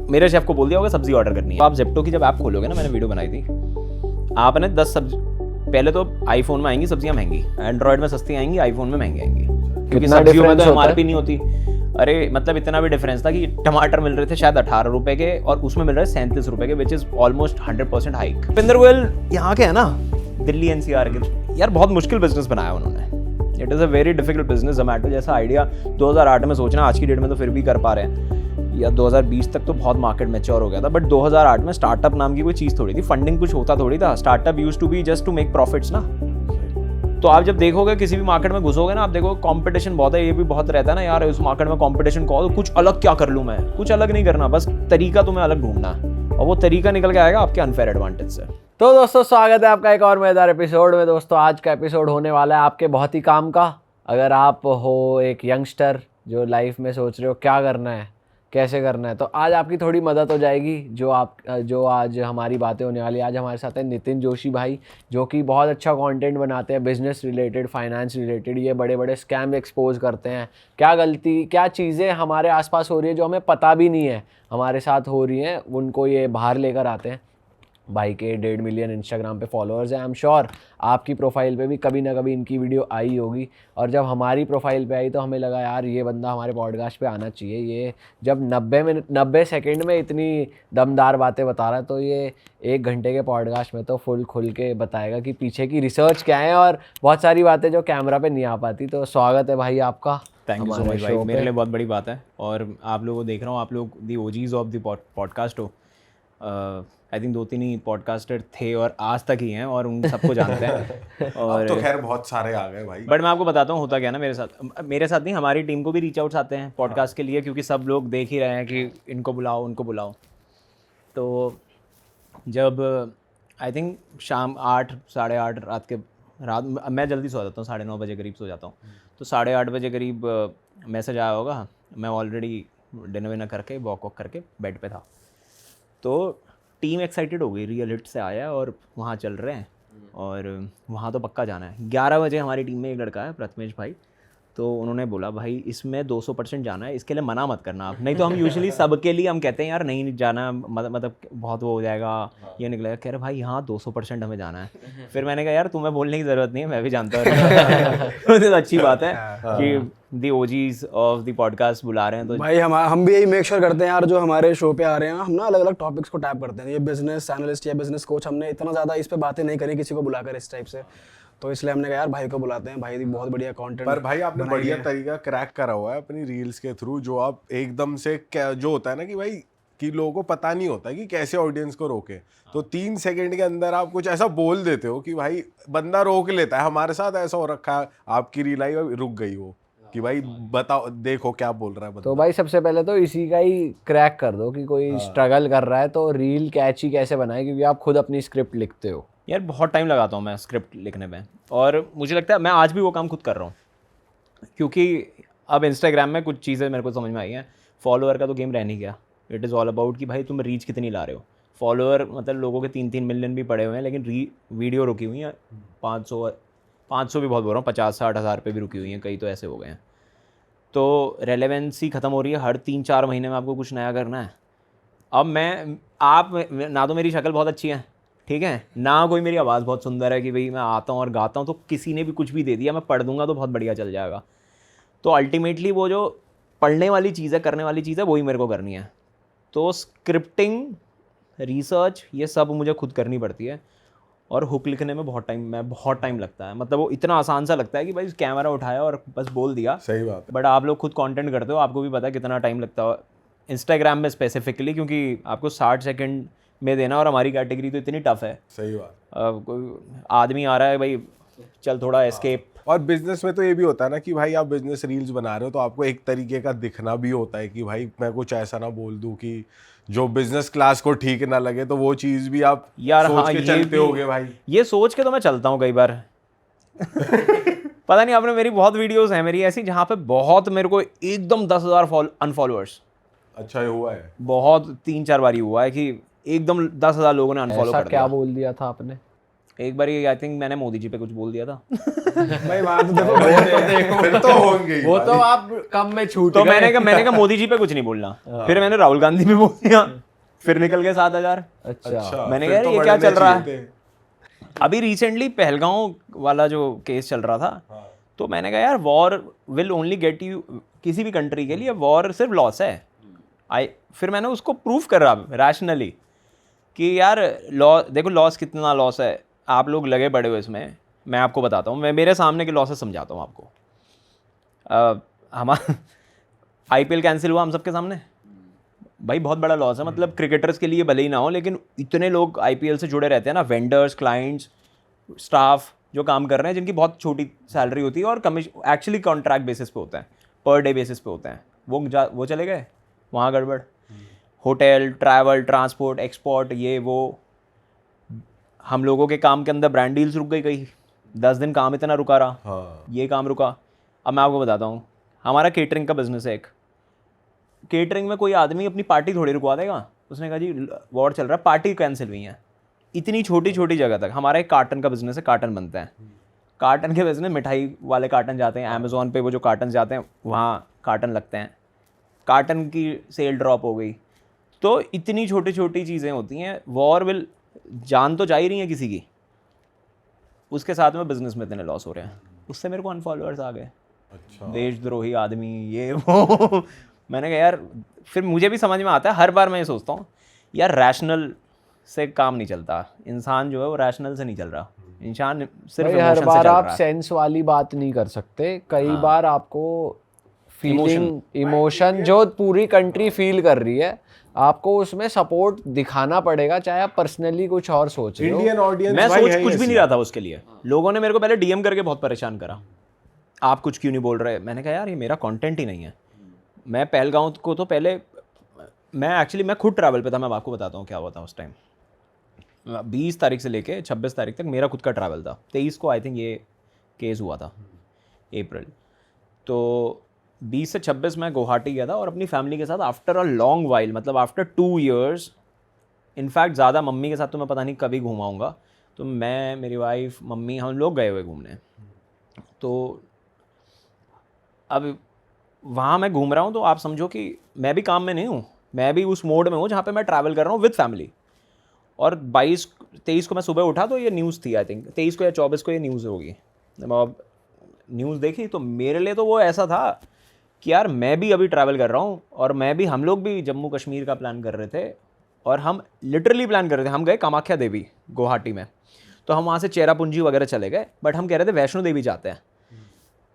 मेरे शेफ को बोल दिया होगा सब्जी ऑर्डर करनी है। आप जेप्टो की जब ऐप खोलोगे ना, मैंने वीडियो बनाई थी, आपने 10 सब्जी, पहले तो आईफोन में आएंगी सब्जियां महंगी, एंड्रॉयड में सस्ती आएंगी, आईफोन में महंगी आएंगी, क्योंकि सब्जियों में तो एमआरपी नहीं होती। अरे मतलब इतना भी डिफरेंस था कि टमाटर मिल रहे थे शायद 18 रुपए के और उसमें मिल रहे 37 रुपए के, which is almost 100% hike. Bhupinder Goyal यहाँ के है ना, दिल्ली एनसीआर के, यार बहुत मुश्किल बिजनेस बनाया उन्होंने। It is a very difficult business. Zomato जैसा आइडिया 2008 में सोचना, आज की डेट में तो फिर भी कर पा रहे हैं, या 2020 तक तो बहुत मार्केट मैच्योर हो गया था, बट 2008 में स्टार्टअप नाम की कोई चीज़ थोड़ी थी, फंडिंग कुछ होता थोड़ी था। Startup used to be just to make profits ना। तो आप जब देखोगे किसी भी मार्केट में घुसोगे ना, आप देखो कंपटीशन बहुत है, ये भी बहुत रहता है ना यार, उस मार्केट में कंपटीशन को तो कुछ अलग क्या कर लूँ मैं, कुछ अलग नहीं करना, बस तरीका तुम्हें अलग ढूंढना है, और वो तरीका निकल के आएगा आपके अनफेयर एडवांटेज से। तो दोस्तों स्वागत है आपका एक और मजेदार एपिसोड में। दोस्तों आज का एपिसोड होने वाला है आपके बहुत ही काम का। अगर आप हो एक यंगस्टर जो लाइफ में सोच रहे हो क्या करना है, कैसे करना है, तो आज आपकी थोड़ी मदद हो जाएगी। जो आज हमारी बातें होने वाली। आज हमारे साथ है नितिन जोशी भाई, जो कि बहुत अच्छा कंटेंट बनाते हैं बिजनेस रिलेटेड, फाइनेंस रिलेटेड। ये बड़े बड़े स्कैम एक्सपोज करते हैं, क्या चीज़ें हमारे आसपास हो रही है जो हमें पता भी नहीं है हमारे साथ हो रही हैं, उनको ये बाहर लेकर आते हैं। भाई के 1.5 मिलियन इंस्टाग्राम पे फॉलोअर्स हैं। आई एम श्योर आपकी प्रोफाइल पे भी कभी ना कभी इनकी वीडियो आई होगी, और जब हमारी प्रोफाइल पे आई तो हमें लगा यार ये बंदा हमारे पॉडकास्ट पे आना चाहिए। ये जब 90 सेकंड में इतनी दमदार बातें बता रहा है, तो ये 1 घंटे के पॉडकास्ट में तो फुल खुल के बताएगा कि पीछे की रिसर्च क्या है, और बहुत सारी बातें जो कैमरा पर नहीं आ पाती। तो स्वागत है भाई आपका। थैंक यू सो मच भाई, मेरे लिए बहुत बड़ी बात है, और आप लोगों को देख रहा हूँ, आप लोग दी ओजीज ऑफ द पॉडकास्ट हो। आई थिंक 2-3 ही पॉडकास्टर थे और आज तक ही हैं, और उन सबको जानते हैं। और अब तो खैर बहुत सारे आ गए भाई। बट मैं आपको बताता हूँ होता क्या ना, मेरे साथ नहीं, हमारी टीम को भी रीच आउट्स आते हैं पॉडकास्ट के लिए, क्योंकि सब लोग देख ही रहे हैं कि इनको बुलाओ उनको बुलाओ। तो जब आई थिंक शाम 8 साढ़े 8 रात मैं जल्दी सो जाता हूँ, 9:30 बजे करीब सो जाता हूँ, तो 8:30 बजे करीब मैसेज आया होगा। मैं ऑलरेडी डिनर विनर करके वॉक करके बेड पे था, तो टीम एक्साइटेड हो गई, रियल हिट से आया और वहाँ चल रहे हैं, और वहाँ तो पक्का जाना है। 11 बजे हमारी टीम में एक लड़का है प्रथमेश भाई, तो उन्होंने बोला भाई इसमें 200% जाना है, इसके लिए मना मत करना आप, नहीं तो हम यूजुअली सबके लिए हम कहते हैं यार नहीं जाना, मतलब बहुत वो हो जाएगा, ये निकलेगा। कह रहे भाई हाँ 200% हमें जाना है। फिर मैंने कहा यार तुम्हें बोलने की ज़रूरत नहीं है, मैं भी जानता हूँ। तो अच्छी बात है कि दी ओजीज ऑफ द पॉडकास्ट बुला रहे हैं। तो भाई हम भी यही मेक श्योर करते हैं यार, जो हमारे शो पे आ रहे हैं हम ना अलग अलग टॉपिक्स को टैप करते हैं। ये बिजनेस एनालिस्ट या बिजनेस कोच, हमने इतना ज़्यादा इस पे बातें नहीं करी किसी को बुलाकर इस टाइप से, तो इसलिए हमने कहा यार भाई को बुलाते हैं। भाई बहुत बढ़िया कंटेंट, पर भाई आपने बढ़िया तरीका क्रैक करा हुआ है अपनी रील्स के थ्रू, जो आप एकदम से जो होता है ना कि भाई कि लोगों को पता नहीं होता कि कैसे ऑडियंस को रोके, तो 3 सेकंड के अंदर आप कुछ ऐसा बोल देते हो कि भाई बंदा रोक लेता है। हमारे साथ ऐसा हो रखा है, आपकी रील आई रुक गई वो कि भाई बताओ देखो क्या बोल रहा है बंदा। तो भाई सबसे पहले तो इसी का ही क्रैक कर दो कि कोई स्ट्रगल कर रहा है तो रील कैची कैसे बनाए, क्योंकि आप खुद अपनी स्क्रिप्ट लिखते हो। यार बहुत टाइम लगाता हूँ मैं स्क्रिप्ट लिखने में, और मुझे लगता है मैं आज भी वो काम खुद कर रहा हूँ, क्योंकि अब इंस्टाग्राम में कुछ चीज़ें मेरे को समझ में आई हैं। फॉलोअर का तो गेम रह नहीं गया, इट इज़ ऑल अबाउट कि भाई तुम रीच कितनी ला रहे हो। फॉलोअर मतलब लोगों के 3-3 मिलियन भी पड़े हुए हैं, लेकिन वीडियो रुकी हुई हैं 500 भी बहुत बोल रहा हूँ, 50-60 हज़ार पे भी रुकी हुई हैं, कई तो ऐसे हो गए हैं। तो रेलेवेंसी ख़त्म हो रही है, हर 3-4 महीने में आपको कुछ नया करना है। अब आप ना तो मेरी शक्ल बहुत अच्छी है, ठीक है, ना कोई मेरी आवाज़ बहुत सुंदर है कि भाई मैं आता हूँ और गाता हूँ तो किसी ने भी कुछ भी दे दिया मैं पढ़ दूंगा तो बहुत बढ़िया चल जाएगा। तो अल्टीमेटली वो जो पढ़ने वाली चीज़ है, करने वाली चीज़ है, वही मेरे को करनी है। तो स्क्रिप्टिंग, रिसर्च, ये सब मुझे खुद करनी पड़ती है, और हुक लिखने में बहुत टाइम लगता है। मतलब वो इतना आसान सा लगता है कि भाई कैमरा उठाया और बस बोल दिया। सही बात है। बट आप लोग खुद कंटेंट करते हो, आपको भी पता है कितना टाइम लगता है इंस्टाग्राम में स्पेसिफिकली, क्योंकि आपको 60 सेकंड में देना, और हमारी कैटेगरी तो इतनी टफ है। सही बात। कोई आदमी आ रहा है भाई चल थोड़ा एस्केप। और बिजनेस में तो ये भी होता है ना कि भाई आप बिजनेस रील्स बना रहे हो तो आपको एक तरीके का दिखना भी होता है कि भाई मैं कुछ ऐसा ना बोल दूं कि जो बिजनेस क्लास को ठीक ना लगे, तो वो चीज भी आप यार सोच हाँ, के चलते होगे भाई। ये सोच के तो मैं चलता हूँ कई बार। पता नहीं, आपने मेरी बहुत वीडियोस हैं मेरी ऐसी जहाँ पे बहुत मेरे को एकदम 10,000 अनफॉलोअर्स। अच्छा ये हुआ है बहुत 3-4 बार हुआ है कि एकदम 10,000 लोगों ने अनफॉलो कर दिया। क्या बोल दिया था आपने? एक बार आई थिंक मैंने मोदी जी पे कुछ बोल दिया था। भाई वहाँ तो देखो फिर तो होंगे ही वो भाई। तो आप कम में छूट तो गए। मैंने कहा मोदी जी पे कुछ नहीं बोलना, फिर मैंने राहुल गांधी पे बोल दिया, फिर निकल गए 7,000। अच्छा मैंने फिर कहा तो ये क्या बढ़ने चल रहा है। चाहिए थे। अभी रिसेंटली पहलगांव वाला जो केस चल रहा था, तो मैंने कहा यार war will only get you, किसी भी कंट्री के लिए वॉर सिर्फ लॉस है। फिर मैंने उसको प्रूफ करा रैशनली कि यार देखो लॉस कितना लॉस है, आप लोग लगे बड़े हुए इसमें, मैं आपको बताता हूँ, मैं मेरे सामने के लॉसेस समझाता हूँ आपको। हमारा IPL कैंसिल हुआ हम सबके सामने, भाई बहुत बड़ा लॉस है। मतलब क्रिकेटर्स के लिए भले ही ना हो, लेकिन इतने लोग IPL से जुड़े रहते हैं ना, वेंडर्स, क्लाइंट्स, स्टाफ जो काम कर रहे हैं, जिनकी बहुत छोटी सैलरी होती है और कमीशन एक्चुअली कॉन्ट्रैक्ट बेसिस पे होता है, पर डे बेसिस पे होते हैं, वो चले गए वहाँ गड़बड़। होटल, ट्रैवल, ट्रांसपोर्ट, एक्सपोर्ट, ये वो, हम लोगों के काम के अंदर ब्रांड डील्स रुक गई, कहीं 10 दिन काम इतना रुका रहा, हाँ ये काम रुका। अब मैं आपको बताता हूँ, हमारा केटरिंग का बिजनेस है एक, केटरिंग में कोई आदमी अपनी पार्टी थोड़ी रुकवा देगा। उसने कहा जी वॉर चल रहा है, पार्टी कैंसिल हुई है, इतनी छोटी छोटी जगह तक। हमारा एक कार्टन का बिजनेस है, कार्टन बनते हैं, कार्टन के बिजनेस, मिठाई वाले कार्टन जाते हैं अमेज़ॉन पे, वो जो कार्टन जाते हैं वहाँ कार्टन लगते हैं, कार्टन की सेल ड्रॉप हो गई। तो इतनी छोटी छोटी चीज़ें होती हैं। वॉर विल, जान तो जा ही रही है किसी की, उसके साथ में बिजनेस में इतने लॉस हो रहे हैं, उससे मेरे को अनफॉलोअर्स आ गए, अच्छा देशद्रोही आदमी, ये वो। मैंने कहा यार, फिर मुझे भी समझ में आता है, हर बार मैं ये सोचता हूँ यार रैशनल से काम नहीं चलता, इंसान जो है वो रैशनल से नहीं चल रहा, इंसान सिर्फ भाई हर इमोशन से बार चल आप रहा है। सेंस वाली बात नहीं कर सकते, कई हाँ। बार आपको फीलिंग, इमोशन जो पूरी कंट्री फील कर रही है, आपको उसमें सपोर्ट दिखाना पड़ेगा, चाहे आप पर्सनली कुछ और सोच रहे हो। इंडियन ऑडियंस मैं भाई सोच है कुछ भी ऐसी। नहीं रहा था उसके लिए, लोगों ने मेरे को पहले DM करके बहुत परेशान करा, आप कुछ क्यों नहीं बोल रहे। मैंने कहा यार ये मेरा कंटेंट ही नहीं है। मैं पहलगांव को तो पहले, मैं खुद ट्रैवल पे था, मैं आपको बताता हूँ क्या हुआ था उस टाइम। 20 तारीख से लेके 26 तारीख तक मेरा खुद का ट्रैवल था। 23 को आई थिंक ये केस हुआ था, अप्रैल। तो 20 से 26 मैं गुवाहाटी गया था और अपनी फैमिली के साथ आफ्टर अ लॉन्ग वाइल, मतलब आफ्टर 2 years, इनफैक्ट ज़्यादा मम्मी के साथ तो मैं पता नहीं कभी घूमाऊँगा। तो मैं, मेरी वाइफ, मम्मी, हम लोग गए हुए घूमने। तो अब वहाँ मैं घूम रहा हूँ, तो आप समझो कि मैं भी काम में नहीं हूँ, मैं भी उस मोड में हूँ जहाँ पे मैं ट्रैवल कर रहा हूँ विद फैमिली। और 23 को मैं सुबह उठा तो ये न्यूज़ थी, आई थिंक 23 को या 24 को ये न्यूज़ होगी। अब न्यूज़ देखी तो मेरे लिए तो वो ऐसा था कि यार मैं भी अभी ट्रैवल कर रहा हूँ, और हम लोग भी जम्मू कश्मीर का प्लान कर रहे थे, और हम लिटरली प्लान कर रहे थे। हम गए कामाख्या देवी गुवाहाटी में, तो हम वहाँ से चेरापूंजी वगैरह चले गए, बट हम कह रहे थे वैष्णो देवी जाते हैं।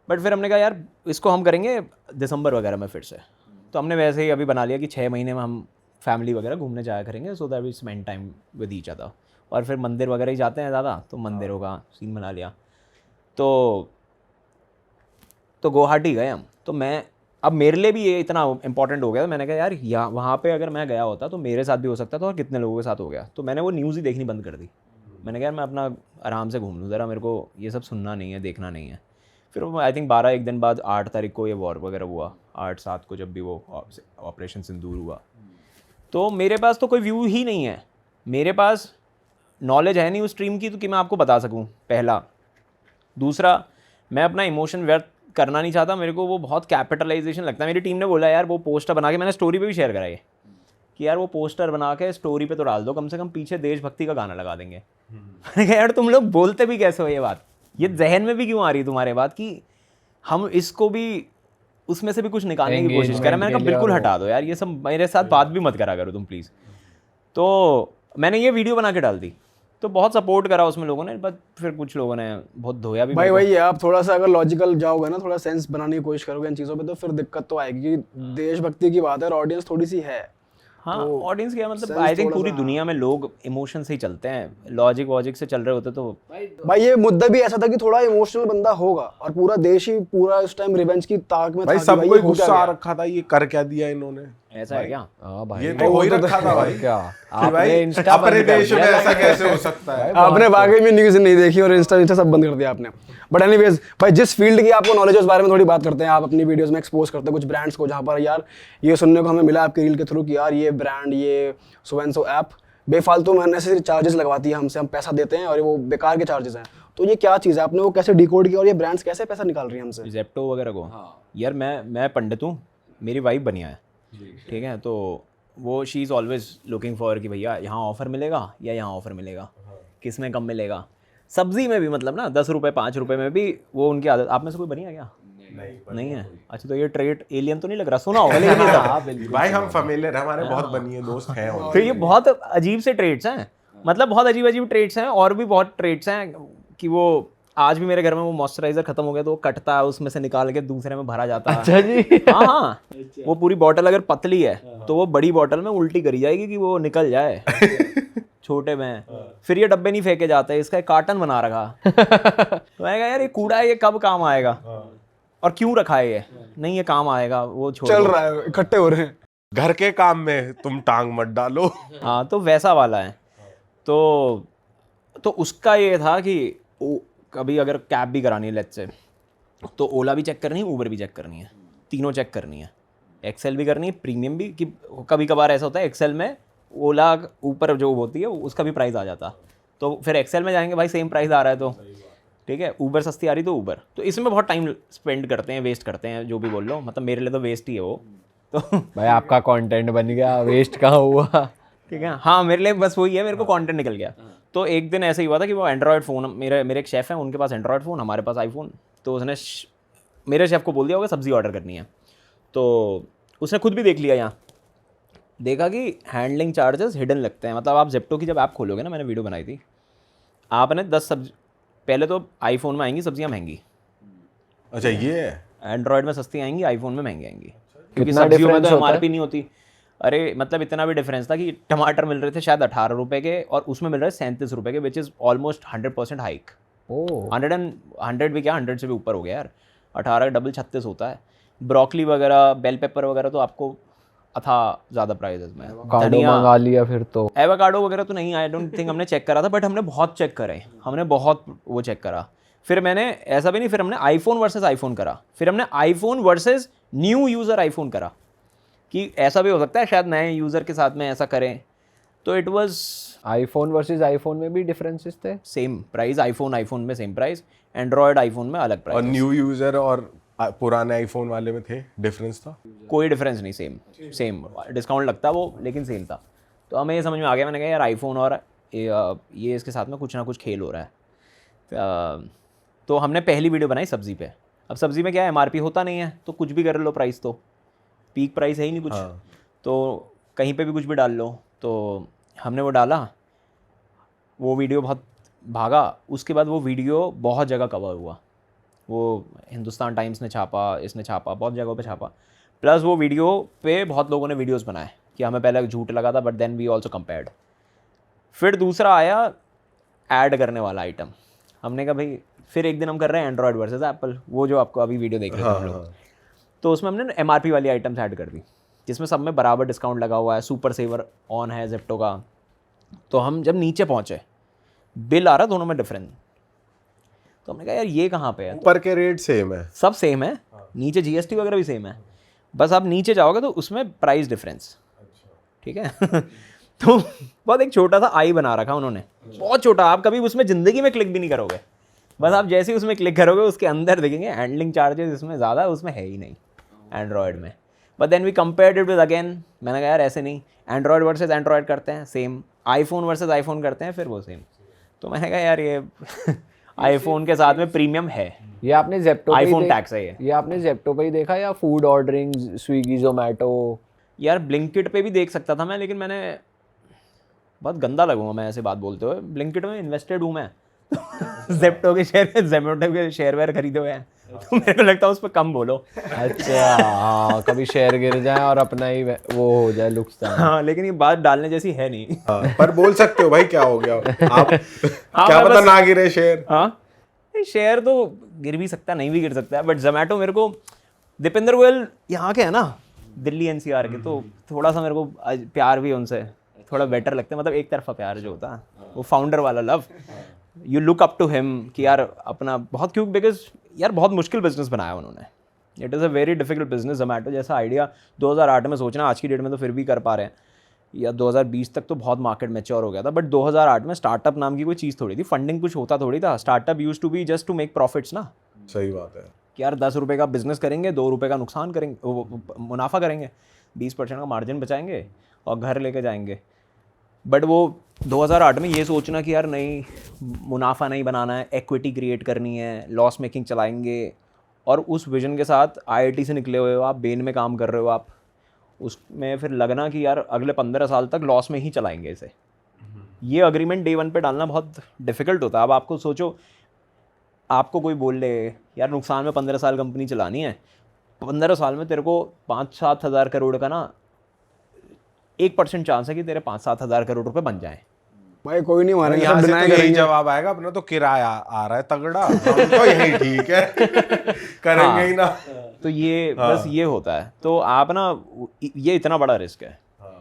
बट फिर हमने कहा यार इसको हम करेंगे दिसंबर वगैरह में फिर से। तो हमने वैसे ही अभी बना लिया कि 6 महीने में हम फैमिली वगैरह घूमने जाया करेंगे, so that we spend time with each other. और फिर मंदिर वगैरह ही जाते हैं ज़्यादा, तो मंदिरों का सीन बना लिया। तो गुवाहाटी गए हम। तो मैं, अब मेरे लिए भी ये इतना इंपॉर्टेंट हो गया, तो मैंने कहा यार यहाँ वहाँ पे अगर मैं गया होता तो मेरे साथ भी हो सकता था, और कितने लोगों के साथ हो गया। तो मैंने वो न्यूज़ ही देखनी बंद कर दी। मैंने कहा यार मैं अपना आराम से घूम लूँ ज़रा, मेरे को ये सब सुनना नहीं है, देखना नहीं है। फिर आई थिंक 12-1 दिन बाद 8 तारीख को ये वॉर वगैरह हुआ, 8-7 को जब भी वो ऑपरेशन सिंदूर हुआ, तो मेरे पास तो कोई व्यू ही नहीं है, मेरे पास नॉलेज है नहीं उस स्ट्रीम की, तो कि मैं आपको बता सकूं, पहला। दूसरा, मैं अपना इमोशन व्यर्थ करना नहीं चाहता, मेरे को वो बहुत कैपिटलाइजेशन लगता है। मेरी टीम ने बोला यार वो पोस्टर बना के, मैंने स्टोरी पे भी शेयर करा ये, कि यार वो पोस्टर बना के स्टोरी पे तो डाल दो, कम से कम पीछे देशभक्ति का गाना लगा देंगे। मैंने कहा यार तुम लोग बोलते भी कैसे हो ये बात, ये जहन में भी क्यों आ रही है तुम्हारे बात कि हम इसको भी उसमें से भी कुछ निकालने की कोशिश कर रहे हैं। मैंने कहा बिल्कुल हटा दो यार, ये सब मेरे साथ बात भी मत करा करो तुम प्लीज़। तो मैंने ये वीडियो बना के डाल दी, तो बहुत सपोर्ट करा उसमें लोगों ने, बट फिर कुछ लोगों ने बहुत धोया भी। भाई वही है, आप थोड़ा सा अगर लॉजिकल जाओगे ना, थोड़ा सेंस बनाने की कोशिश करोगे इन चीज़ों पे, तो फिर दिक्कत तो आएगी। देशभक्ति की बात है और ऑडियंस थोड़ी सी है। हाँ, ऑडियंस क्या मतलब, sense आई थिंक थोड़ा पूरी सा- दुनिया में लोग इमोशन से ही चलते हैं, लॉजिक वॉजिक से चल रहे होते तो। भाई ये मुद्दा भी ऐसा था कि थोड़ा इमोशनल बंदा होगा, और पूरा देश ही पूरा उस टाइम रिवेंज की ताक में भाई था कि सब ये कोई हो गुस्सा क्या आ गया। रखा था, ये कर क्या दिया इन्होंने। ऐसा है क्या? हाँ भाई, ये तो हो ही रखा था भाई, क्या कि भाई आपने इंस्टा अपने बंद कर देश में दिया ऐसा कैसे हो सकता है। आपने वाकई में न्यूज़ नहीं देखी और इंस्टा सब बंद कर दिया आपने। बट एनीवेज भाई, जिस फील्ड की आपको नॉलेज है उस बारे में थोड़ी बात करते हैं। आप अपनी वीडियोस में एक्सपोज करते हैं कुछ ब्रांड्स को, जहाँ पर यार ये सुनने को हमें मिला आपके रील के थ्रू कि यार ये ब्रांड, ये सो एंड सो ऐप बेफालतू में अननेसेसरी चार्जेस लगवाती है हमसे, हम पैसा देते हैं और वो बेकार के चार्जेस हैं। तो ये क्या चीज़ है, आपने वो कैसे डिकोड किया और ये ब्रांड्स कैसे पैसा निकाल रही है हमसे? जेप्टो वगैरह को यार मैं पंडित हूँ, मेरी वाइफ बनिया है, ठीक है, तो वो she is always looking for कि भैया यहाँ ऑफ़र मिलेगा या यहाँ ऑफ़र मिलेगा, किस में कम मिलेगा। सब्जी में भी मतलब ना 10 रुपये 5 रुपये में भी वो उनकी आदत। आप में से कोई बनिया क्या? नहीं है। अच्छा, तो ये ट्रेड एलियन तो नहीं लग रहा, सुना होगा लेकिन ये सब। भाई हम फेमिलियर, हमारे बहुत बनिए दोस्त हैं। तो ये बहुत अजीब से ट्रेड्स हैं, मतलब बहुत अजीब अजीब ट्रेड्स हैं। और भी बहुत ट्रेड्स हैं कि वो आज भी मेरे घर में वो मॉइस्चराइजर खत्म हो गया तो वो कटता है, उसमें से निकाल के दूसरे में भरा जाता है। अच्छा जी। हाँ, वो पूरी बॉटल अगर पतली है तो वो बड़ी बॉटल में उल्टी करी जाएगी कि वो निकल जाए छोटे में। फिर ये डब्बे नहीं फेंके जाते, इसका एक कार्टन बना रखा। तो मैं कहा यार ये कूड़ा है, ये कब काम आएगा और क्यों रखा है ये? नहीं ये काम आएगा, वो छोड़ चल दो। रहा है, इकट्ठे हो रहे हैं। घर के काम में तुम टांग मत डालो। हाँ, तो वैसा वाला है। तो उसका ये था कि कभी अगर कैब भी करानी है लेट्स से, तो ओला भी चेक करनी है, ऊबर भी चेक करनी है, तीनों चेक करनी है, एक्सेल भी करनी है, प्रीमियम भी। कि कभी कभार ऐसा होता है एक्सेल में ओला ऊपर जो होती है उसका भी प्राइस आ जाता, तो फिर एक्सेल में जाएंगे भाई सेम प्राइस आ रहा है तो ठीक है, ऊबर सस्ती आ रही तो ऊबर। तो इसमें बहुत टाइम स्पेंड करते हैं, वेस्ट करते हैं, जो भी बोल लो, मतलब मेरे लिए तो वेस्ट ही है वो। तो भाई आपका कंटेंट बन गया, वेस्ट कहाँ हुआ? ठीक है, हाँ मेरे लिए बस वही है, मेरे को कंटेंट निकल गया। तो एक दिन ऐसे ही हुआ था कि वो एंड्रॉयड फ़ोन, मेरे एक शेफ़ हैं उनके पास एंड्रॉयड फ़ोन, हमारे पास आईफोन। तो उसने मेरे शेफ़ को बोल दिया होगा सब्ज़ी ऑर्डर करनी है, तो उसने खुद भी देख लिया, यहाँ देखा कि हैंडलिंग चार्जेस हिडन लगते हैं। मतलब आप जेप्टो की जब ऐप खोलोगे ना, मैंने वीडियो बनाई थी, आपने 10 सब्जी, पहले तो आईफोन में आएंगी सब्जियां महंगी, अच्छा ये है, एंड्रॉयड में सस्ती आएंगी, आईफोन में महंगी आएंगी, क्योंकि कितना सब्जियों में difference तो होता है? MRP नहीं होती। अरे मतलब इतना भी डिफरेंस था कि टमाटर मिल रहे थे शायद 18 रुपये के और उसमें मिल रहे 37 रुपये के, विच इज़ ऑलमोस्ट 100% हाइक। ओह 100 भी क्या, 100 से भी ऊपर हो गया यार। 18 डबल 36 होता है। ब्रोकली वगैरह, बेल पेपर वगैरह तो आपको अथा ज़्यादा प्राइजेस में। कार्डो मंगा लिया फिर तो। एवोकाडो वगैरह तो नहीं, आई डोंट थिंक हमने चेक करा था, बट हमने बहुत चेक करे, हमने बहुत वो चेक करा। फिर मैंने ऐसा भी नहीं, फिर हमने आईफोन वर्सेस आईफोन करा, फिर हमने iPhone versus new user iPhone करा कि ऐसा भी हो सकता है शायद नए यूज़र के साथ में ऐसा करें। तो it was iPhone versus iPhone में भी डिफरेंसेस थे? सेम प्राइस, आईफोन में सेम प्राइस, एंड्रॉयड आईफोन में अलग और प्राइस। न्यू यूजर और पुराने आईफोन वाले में थे डिफरेंस था? कोई डिफरेंस नहीं, सेम डिस्काउंट लगता वो, लेकिन सेम था। तो हमें ये समझ में आ गया, मैंने कहा यार आईफोन और ये इसके साथ में कुछ ना कुछ खेल हो रहा है। तो हमने पहली वीडियो बनाई सब्ज़ी पे। अब सब्ज़ी में क्या है, MRP होता नहीं है, तो कुछ भी कर लो प्राइस, तो पीक प्राइस है ही नहीं कुछ। हाँ। तो कहीं पे भी कुछ भी डाल लो। तो हमने वो डाला, वो वीडियो बहुत भागा, उसके बाद वो वीडियो बहुत जगह कवर हुआ। वो हिंदुस्तान टाइम्स ने छापा, इसने छापा, बहुत जगहों पे छापा। प्लस वो वीडियो पे बहुत लोगों ने वीडियोस बनाए कि हमें पहले झूठ लगा था, but then we also compared. फिर दूसरा आया ऐड करने वाला आइटम। हमने कहा भाई, फिर एक दिन हम कर रहे हैं एंड्रॉयड वर्सेस एप्पल, वो जो आपको अभी वीडियो देख रहे थे हम लोग। तो उसमें हमने MRP वाली आइटम्स ऐड कर दी, जिसमें सब में बराबर डिस्काउंट लगा हुआ है, सुपर सेवर ऑन है जेप्टो का। तो हम जब नीचे पहुँचे, बिल आ रहा दोनों में डिफरेंस। तो हमने कहा यार ये कहाँ पे है? ऊपर के रेट सेम है, सब सेम है, नीचे GST वगैरह भी सेम है, बस आप नीचे जाओगे तो उसमें प्राइस डिफरेंस, ठीक है। तो बहुत एक छोटा सा आई बना रखा उन्होंने, बहुत छोटा, आप कभी उसमें ज़िंदगी में क्लिक भी नहीं करोगे। बस आप जैसे ही उसमें क्लिक करोगे उसके अंदर देखेंगे हैंडलिंग चार्जेस इसमें ज़्यादा है, उसमें है ही नहीं एंड्रॉयड में। But then we compared it with again, मैंने कहा यार ऐसे नहीं, एंड्रॉयड वर्सेस एंड्रॉयड करते हैं सेम, आईफोन वर्सेस आईफोन करते हैं फिर वो सेम। तो मैंने कहा यार ये आईफोन के साथ में प्रीमियम है, ये आपने जेप्टो पे ही आईफोन टैक्स है ये। आपने जेप्टो पे ही देखा या फूड ऑर्डरिंग स्विगी जोमेटो? यार ब्लिंकिट पे भी देख सकता था मैं, लेकिन मैंने, बहुत गंदा लगूंगा मैं ऐसे बात बोलते हुए, ब्लिंकिट में इन्वेस्टेड हूँ मैं। जेप्टो के शेयर वेयर खरीदे हुए हैं, तो मेरे को लगता है उस पर कम बोलो। अच्छा हाँ, कभी शेयर गिर जाए और अपना ही वो हो जाए नुकसान। हाँ, लेकिन ये बात डालने जैसी है नहीं। हाँ, पर बोल सकते हो भाई क्या हो गया आप, हाँ, क्या मैं पता बस- ना गिरे शेयर। हाँ, शेयर तो गिर भी सकता है, नहीं भी गिर सकता है, बट जोमेटो मेरे को, दीपेंद्र गोयल यहाँ के है ना, दिल्ली NCR के, तो थोड़ा सा मेरे को प्यार भी उनसे थोड़ा बेटर लगता है, मतलब एक तरफा प्यार जो होता है, वो फाउंडर वाला love, you look up to him कि यार अपना बहुत, क्यों, बिकॉज यार बहुत मुश्किल बिजनेस बनाया उन्होंने। It is a very difficult business. Zomato जैसा आइडिया 2008 में सोचना, आज की डेट में तो फिर भी कर पा रहे हैं, या 2020 तक तो बहुत मार्केट मैच्योर हो गया था, बट 2008 में स्टार्टअप नाम की कोई चीज़ थोड़ी थी, फंडिंग कुछ होता थोड़ी था। Startup use to be just to make profits ना, सही बात है। कि यार 10 रुपये का बिजनेस करेंगे, 2 रुपये का नुकसान करेंगे, मुनाफा करेंगे, 20% का मार्जिन बचाएंगे और घर लेके जाएंगे। बट वो 2008 में ये सोचना कि यार नहीं, मुनाफा नहीं बनाना है, एक्विटी क्रिएट करनी है, लॉस मेकिंग चलाएंगे, और उस विजन के साथ IIT से निकले हुए हो आप, बेन में काम कर रहे हो आप, उसमें फिर लगना कि यार अगले 15 साल तक लॉस में ही चलाएंगे इसे, ये अग्रीमेंट डे 1 पे डालना बहुत डिफिकल्ट होता है। अब आपको सोचो, आपको कोई बोल ले यार नुकसान में 15 साल कंपनी चलानी है, 15 साल में तेरे को 5-7 हज़ार करोड़ का ना 1% चांस है कि तेरे 5-7 हज़ार करोड़ रुपए बन जाएं। भाई कोई नहीं मारेंगे, यहाँ सब से डिनाई तो यही करेंगे। जवाब आएगा, अपना तो किराया आ रहा है तगड़ा, हम तो यही ठीक है करेंगे ही ना। तो ये बस ये होता है। तो आप ना, ये इतना बड़ा रिस्क है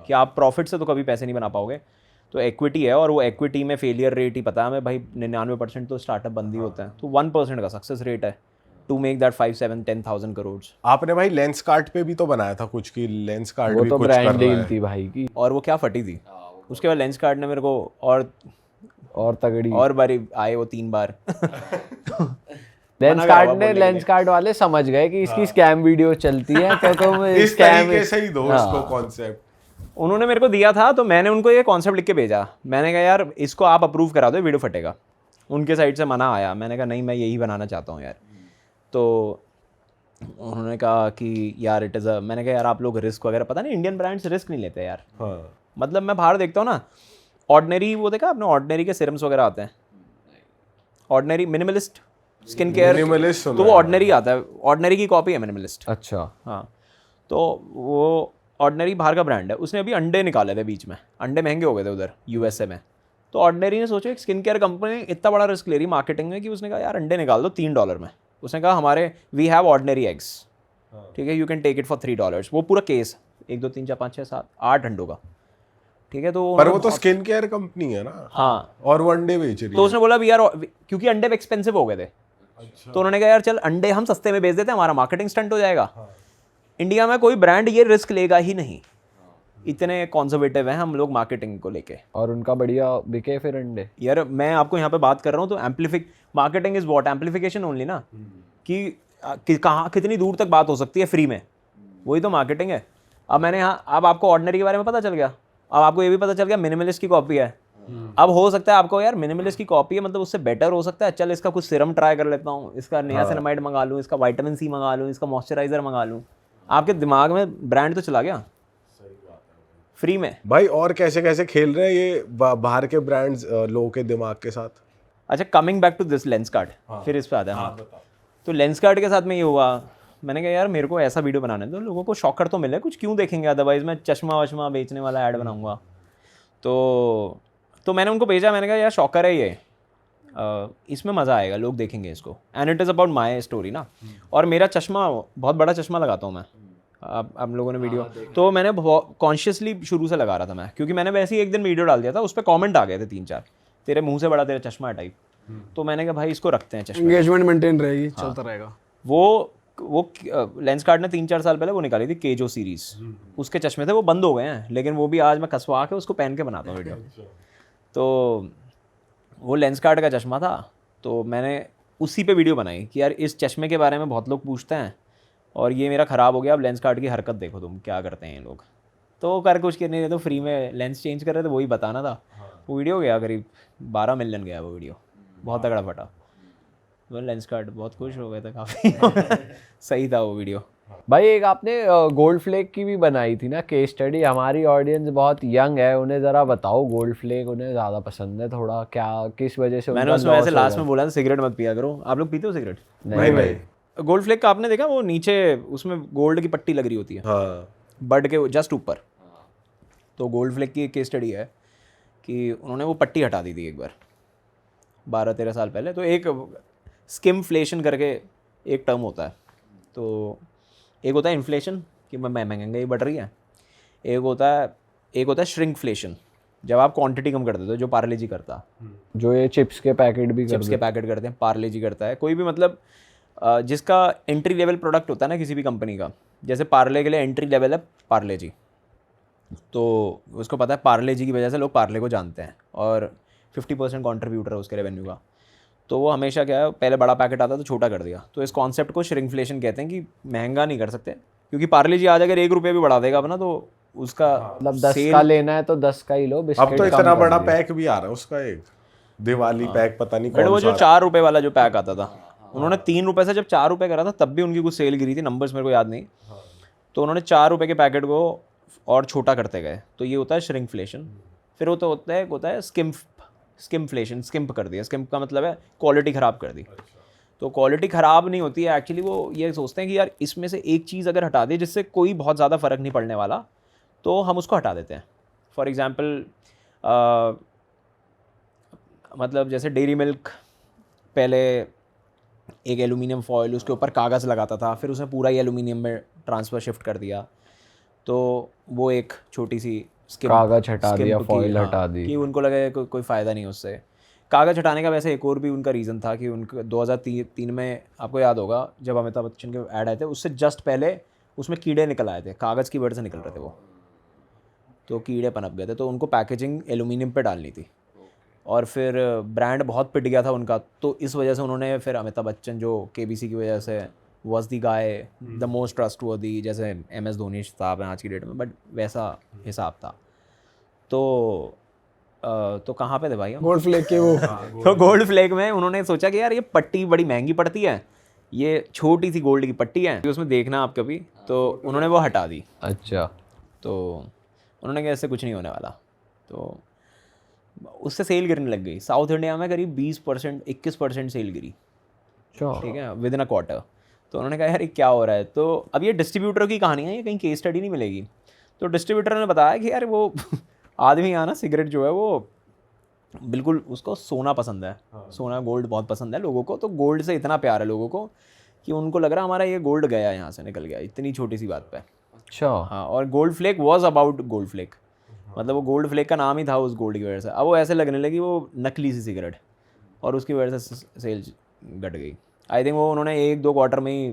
कि आप प्रॉफिट से तो कभी पैसे नहीं बना पाओगे। तो एक्विटी है, और वो एक्विटी में फेलियर रेट ही पता है हमें भाई, 99% तो स्टार्टअप बंद ही होता है। तो 1% का सक्सेस रेट है टू मेक दैट 5-7-10,000 करोड़। आपने भाई लेंस कार्ड पे भी तो बनाया था कुछ, की लेंस कार्ड वो भी तो कुछ कर ब्रांड रहा डील है। थी भाई की, और वो क्या फटी थी। उसके बाद लेंस कार्ड ने मेरे को और तगड़ी। और बारी आए वो 3 बार लेंस कार्ड ने, लेंस कार्ड वाले समझ गए कि इसकी स्कैम वीडियो चलती है, तो तुम इस स्कैम तरीके से ही दो उसको कॉन्सेप्ट। उन्होंने मेरे को दिया था, तो मैंने उनको ये कॉन्सेप्ट लिख के भेजा। मैंने कहा यार इसको आप अप्रूव करा दो, वीडियो फटेगा। उनके साइड से मना आया। मैंने कहा नहीं, मैं यही बनाना चाहता हूँ यार। तो उन्होंने कहा कि यार इट इज़ अ, मैंने कहा यार आप लोग रिस्क वगैरह, पता नहीं इंडियन ब्रांड्स रिस्क नहीं लेते यार। हाँ। मतलब मैं बाहर देखता हूँ ना, ऑर्डिनरी, वो देखा आपने ऑर्डिनरी के सीरम्स वगैरह आते हैं, ordinary minimalist skin care, Minimalist सुना तो वो है। ऑर्डिनरी आता है, ऑर्डिनरी की कॉपी है मिनिमलिस्ट। अच्छा। हाँ, तो वो ऑर्डिनरी बाहर का ब्रांड है। उसने अभी अंडे निकाले थे बीच में, अंडे महंगे हो गए थे उधर USA में। तो ऑर्डिनरी ने सोचा एक स्किन केयर कंपनी इतना बड़ा रिस्क ले रही मार्केटिंग में, कि उसने कहा यार अंडे निकाल दो $3 में। उसने कहा हमारे वी हैव ऑर्डिनरी एग्स, ठीक है, you can take it for $3। वो पूरा केस 1 2 3 4 5 6 7 8 अंडों का, ठीक है। तो पर वो तो स्किन केयर कंपनी है ना। हाँ, और वो अंडे बेच रही तो है। उसने बोला भी यार, क्योंकि अंडे एक्सपेंसिव हो गए थे, तो उन्होंने कहा यार चल अंडे हम सस्ते में बेच देते हैं, हमारा मार्केटिंग स्टंट हो जाएगा। इंडिया में कोई ब्रांड ये रिस्क लेगा ही नहीं, इतने कॉन्जर्वेटिव हैं हम लोग मार्केटिंग को लेके। और उनका बढ़िया बिके फिर अंडे। यार मैं आपको यहाँ पे बात कर रहा हूँ, तो marketing is what, amplification only ना, कि कहाँ कितनी दूर तक बात हो सकती है फ्री में, वही तो मार्केटिंग है। अब मैंने यहाँ, अब आपको ऑर्डिनरी के बारे में पता चल गया, अब आपको ये भी पता चल गया मिनिमलिस्ट की कॉपी है। अब हो सकता है आपको यार मिनिमलिस्ट की कॉपी है, मतलब उससे बेटर हो सकता है, चल इसका कुछ सीरम ट्राई कर लेता हूँ, इसका नियासिनामाइड मंगा लूँ, इसका विटामिन C मंगा लूँ, इसका मॉइस्चराइजर मंगा लूँ। आपके दिमाग में ब्रांड तो चला गया फ्री में। भाई और कैसे कैसे खेल रहे हैं ये बाहर के ब्रांड्स लोगों के दिमाग के साथ। अच्छा, coming back to this lens card, फिर इस पे आता है। हाँ, तो लेंस कार्ड के साथ में ये हुआ, मैंने कहा यार मेरे को ऐसा वीडियो बनाना है तो लोगों को शॉकर तो मिले, कुछ क्यों देखेंगे, अदरवाइज मैं चश्मा वश्मा बेचने वाला ऐड बनाऊंगा। तो मैंने उनको भेजा, मैंने कहा यार शॉकर है ये, इसमें मज़ा आएगा, लोग देखेंगे इसको, and it is about my story ना। और मेरा चश्मा, बहुत बड़ा चश्मा लगाता हूँ मैं, आप लोगों ने वीडियो, तो मैंने कॉन्शियसली शुरू से लगा रहा था मैं, क्योंकि मैंने वैसे ही एक दिन वीडियो डाल दिया था, उस पर कॉमेंट आ गए थे 3-4, तेरे मुंह से बड़ा तेरा चश्मा है टाइप। तो मैंने कहा भाई इसको रखते हैं चश्मा। एंगेजमेंट मेंटेन रहेगी, चलता रहेगा। वो लेंस कार्ड ने 3-4 साल पहले वो निकाली थी केजो सीरीज, उसके चश्मे थे, वो बंद हो गए हैं, लेकिन वो भी आज मैं कसवा के उसको पहन के बनाता हूँ वीडियो। तो वो लेंस कार्ड का चश्मा था, तो मैंने उसी पे वीडियो बनाई कि यार इस चश्मे के बारे में बहुत लोग पूछते हैं और ये मेरा ख़राब हो गया, अब लेंस कार्ड की हरकत देखो तुम क्या करते हैं ये लोग। तो कर कुछ नहीं रहे, तो फ्री में लेंस चेंज कर रहे थे, वही बताना था। वो वीडियो गया करीब 12 मिलियन गया वो वीडियो, बहुत तगड़ा फटा। वो लेंस कार्ड बहुत खुश हो गए थे काफ़ी सही था वो वीडियो। भाई एक आपने गोल्ड फ्लेक की भी बनाई थी ना केस स्टडी, हमारी ऑडियंस बहुत यंग है, उन्हें ज़रा बताओ गोल्ड फ्लेक उन्हें ज़्यादा पसंद है थोड़ा, क्या किस वजह से मैंने उसमें ऐसे लास्ट में बोला था सिगरेट मत पिया करो। आप लोग पीते हो सिगरेट? नहीं भाई। गोल्ड फ्लेक का आपने देखा, वो नीचे उसमें गोल्ड की पट्टी लग रही होती है हाँ। बड के जस्ट ऊपर। तो गोल्ड फ्लेक की एक केस स्टडी है कि उन्होंने वो पट्टी हटा दी थी एक बार 12-13 साल पहले। तो एक स्किमफ्लेशन करके एक टर्म होता है, तो एक होता है इन्फ्लेशन कि महंगाई बढ़ रही है, एक होता है श्रिंकफ्लेशन, जब आप क्वांटिटी कम कर देते हो, जो पार्ले जी करता है, जो ये चिप्स के पैकेट भी चिप्स के पैकेट करते हैं, पार्ले जी करता है, कोई भी मतलब जिसका एंट्री लेवल प्रोडक्ट होता है ना किसी भी कंपनी का, जैसे पार्ले के लिए एंट्री लेवल है पार्ले जी, तो उसको पता है पार्ले जी की वजह से लोग पार्ले को जानते हैं और 50% कॉन्ट्रीब्यूटर है उसके रेवेन्यू का। तो वो हमेशा क्या है, पहले बड़ा पैकेट आता तो छोटा कर दिया। तो इस कॉन्सेप्ट को श्रिंकफ्लेशन कहते हैं कि महंगा नहीं कर सकते, क्योंकि पार्ले जी आज अगर 1 रुपये भी बढ़ा देगा अपना तो उसका मतलब 10 का लेना है तो 10 का ही लो, अब बिस्किट तो कम इतना कर बड़ा दिए। पैक भी आ रहा है उसका, एक दिवाली पैक पता नहीं बट कौन वो सा जो 4 रुपये वाला जो पैक आता था, उन्होंने 3 रुपये से जब 4 रुपये करा था तब भी उनकी कुछ सेल गिरी थी, नंबर्स मेरे को याद नहीं। तो उन्होंने 4 रुपये के पैकेट को और छोटा करते गए, तो ये होता है श्रिंकफ्लेशन। फिर वो तो होता है स्किमफ्लेशन, स्किम्प कर दिया। स्किम्प का मतलब है क्वालिटी ख़राब कर दी। तो क्वालिटी ख़राब नहीं होती है एक्चुअली, वो ये सोचते हैं कि यार इसमें से एक चीज़ अगर हटा दे जिससे कोई बहुत ज़्यादा फ़र्क नहीं पड़ने वाला, तो हम उसको हटा देते हैं। फॉर एग्ज़ाम्पल मतलब जैसे डेयरी मिल्क पहले एक एलुमिनियम फॉयल उसके ऊपर कागज़ लगाता था, फिर उसने पूरा ही एलुमिनियम में ट्रांसफ़र शिफ्ट कर दिया। तो वो एक छोटी सी कागज़ हटा दिया, फॉयल हटा दी। कि उनको लगे कोई फ़ायदा नहीं उससे। कागज़ हटाने का वैसे एक और भी उनका रीज़न था कि उनके 2003 में आपको याद होगा जब अमिताभ बच्चन के ऐड आए थे, उससे जस्ट पहले उसमें कीड़े निकल आए थे, कागज़ की वजह से निकल रहे थे वो, तो कीड़े पनप गए थे। तो उनको पैकेजिंग एलुमिनियम पे डालनी थी और फिर ब्रांड बहुत पिट गया था उनका। तो इस वजह से उन्होंने फिर अमिताभ बच्चन जो केबीसी की वजह से was the guy the most trustworthy, जैसे MS धोनी साहब हैं आज की डेट में, बट वैसा हिसाब था। तो कहाँ पे थे भाई हम? गोल्ड फ्लेक के वो तो गोल्ड फ्लेक में उन्होंने सोचा कि यार ये पट्टी बड़ी महंगी पड़ती है, ये छोटी सी गोल्ड की पट्टी है, उसमें देखना आप कभी, तो उन्होंने वो हटा दी। अच्छा, तो उन्होंने कहा इससे कुछ नहीं होने वाला, तो उससे सेल गिरने लग गई। साउथ इंडिया में करीब 20% 21% सेल गिरी, ठीक है, विद इन अ क्वार्टर। तो उन्होंने कहा यार ये क्या हो रहा है। तो अब ये डिस्ट्रीब्यूटर की कहानी है, ये कहीं केस स्टडी नहीं मिलेगी। तो डिस्ट्रीब्यूटर ने बताया कि यार वो आदमी यहाँ ना सिगरेट जो है वो बिल्कुल उसको सोना पसंद है, सोना गोल्ड बहुत पसंद है लोगों को। तो गोल्ड से इतना प्यार है लोगों को कि उनको लग रहा हमारा ये गोल्ड गया यहाँ से, निकल गया इतनी छोटी सी बात पे। अच्छा। हाँ, और gold flake was about gold flake, मतलब वो गोल्ड फ्लेक का नाम ही था उस गोल्ड की वजह से। अब वो ऐसे लगने लगी वो नकली सी सिगरेट, और उसकी वजह से सेल घट गई। आई थिंक वो उन्होंने 1-2 क्वार्टर में ही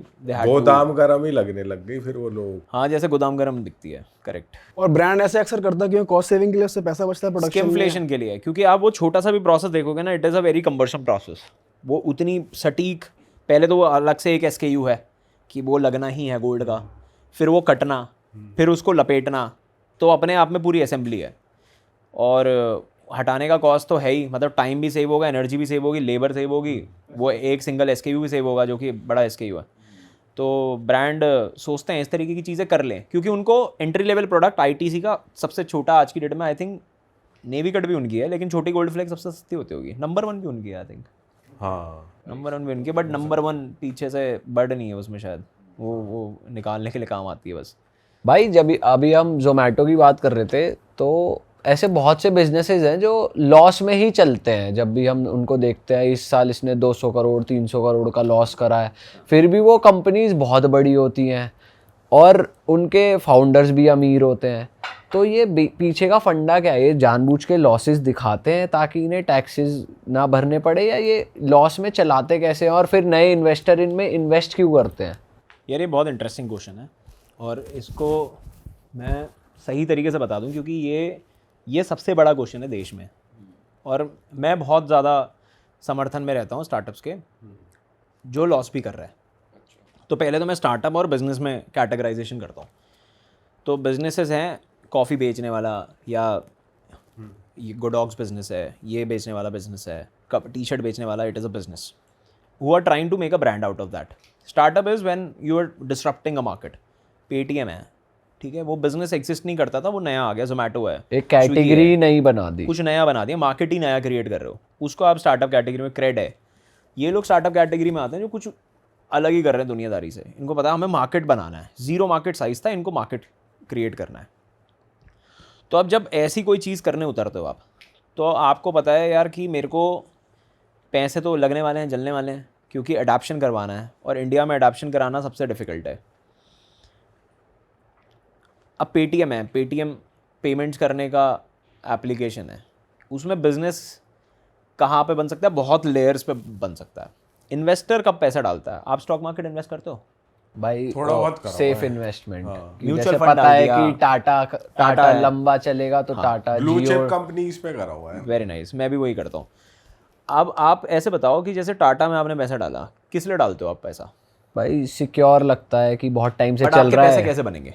गोदाम गरम ही लगने लग गई फिर वो लोग। हाँ, जैसे गोदाम गरम दिखती है, करेक्ट। और ब्रांड ऐसे अक्सर करता है क्योंकि कॉस्ट सेविंग के लिए उससे पैसा बचता है प्रोडक्शन में। स्किमफ्लेशन के लिए, क्योंकि आप वो छोटा सा भी प्रोसेस देखोगे ना, it is a very cumbersome process. वो उतनी सटीक, पहले तो वो अलग से एक SKU है कि वो लगना ही है गोल्ड का, फिर वो कटना, फिर उसको लपेटना, तो अपने आप में पूरी असेंबली है। और हटाने का कॉस्ट तो है ही, मतलब टाइम भी सेव होगा, एनर्जी भी सेव होगी, लेबर सेव होगी, वो एक सिंगल SKU भी सेव होगा जो कि बड़ा SKU है। तो ब्रांड सोचते हैं इस तरीके की चीज़ें कर लें, क्योंकि उनको एंट्री लेवल प्रोडक्ट ITC का सबसे छोटा आज की डेट में आई थिंक नेवी कट भी उनकी है, लेकिन छोटी गोल्ड फ्लेक सबसे सस्ती होती होगी। नंबर 1 भी उनकी है आई थिंक, हाँ, नंबर 1 भी उनकी, बट नंबर 1 पीछे से बर्ड नहीं है उसमें शायद, वो निकालने के लिए काम आती है बस। भाई जब अभी हम जोमेटो की बात कर रहे थे, तो ऐसे बहुत से बिजनेसेस हैं जो लॉस में ही चलते हैं। जब भी हम उनको देखते हैं, इस साल इसने 200 करोड़ 300 करोड़ का लॉस करा है, फिर भी वो कंपनीज बहुत बड़ी होती हैं और उनके फाउंडर्स भी अमीर होते हैं। तो ये पीछे का फंडा क्या है? ये जानबूझ के लॉसेस दिखाते हैं ताकि इन्हें टैक्सेस ना भरने पड़े, या ये लॉस में चलाते कैसे हैं और फिर नए इन्वेस्टर इनमें इन्वेस्ट क्यों करते हैं? यार ये बहुत इंटरेस्टिंग क्वेश्चन है, और इसको मैं सही तरीके से बता दूं, क्योंकि ये सबसे बड़ा क्वेश्चन है देश में, और मैं बहुत ज़्यादा समर्थन में रहता हूँ स्टार्टअप्स के जो लॉस भी कर रहा है। तो पहले तो मैं स्टार्टअप और बिज़नेस में कैटेगराइजेशन करता हूँ। तो बिजनेसेस हैं, कॉफ़ी बेचने वाला, या ये गोडॉग्स बिजनेस है, ये बेचने वाला बिजनेस है, T-shirt बेचने वाला, it is a business who are trying to make a brand out of that. Startup is when you are disrupting a market. Paytm है, ठीक है, वो बिजनेस एग्जिस्ट नहीं करता था, वो नया आ गया, जोमेटो है, एक कैटेगरी नहीं बना दी, कुछ नया बना दिया, मार्केट ही नया क्रिएट कर रहे हो, उसको आप स्टार्टअप कैटेगरी में। क्रेड है, ये लोग स्टार्टअप कैटेगरी में आते हैं जो कुछ अलग ही कर रहे हैं दुनियादारी से। इनको पता है हमें मार्केट बनाना है, जीरो मार्केट साइज था, इनको मार्केट क्रिएट करना है। तो अब जब ऐसी कोई चीज़ करने उतरते हो आप, तो आपको पता है यार कि मेरे को पैसे तो लगने वाले हैं, जलने वाले हैं, क्योंकि अडैप्शन करवाना है, और इंडिया में अडैप्शन कराना सबसे डिफ़िकल्ट है। अब पेटीएम है, पेटीएम पेमेंट्स करने का एप्लीकेशन है, उसमें बिज़नेस कहाँ पे बन सकता है? बहुत लेयर्स पे बन सकता है। इन्वेस्टर कब पैसा डालता है? आप स्टॉक मार्केट इन्वेस्ट करते हो? भाई थोड़ा बहुत करा सेफ हुआ है। इन्वेस्टमेंट Mutual जैसे fund पता डाल है दिया। कि टाटा टाटा है। लंबा चलेगा तो टाटा ब्लू जियो चिप कंपनीज पे करा हुआ है। वेरी नाइस, मैं भी वही करता हूँ। अब आप ऐसे बताओ कि जैसे टाटा में आपने पैसा डाला, किस लिए डालते हो आप पैसा? भाई सिक्योर लगता है कि बहुत टाइम से बट चल आपके रहा पैसे है। कैसे बनेंगे?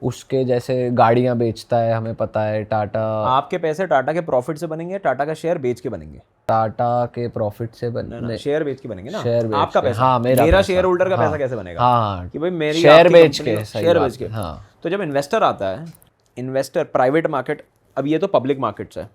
उसके जैसे गाड़ियां बेचता है, हमें पता है टाटा आपके पैसे टाटा के प्रॉफिट से बनेंगे, टाटा का शेयर बेच के बनेंगे? टाटा के प्रॉफिट से ना, शेयर बेच के बनेंगे ना। शेयर बेच आपका के, पैसा, हाँ मेरा पैसा, शेयर होल्डर का हाँ, पैसा कैसे बनेगा? हाँ कि भाई मेरी शेयर आपकी बेच कंपनी के, को सही शेयर बात बेच के। है, हाँ। तो जब इन्वेस्टर आता है, इन्वेस्टर प्राइवेट मार्केट, अब ये तो पब्लिक मार्केट्स है,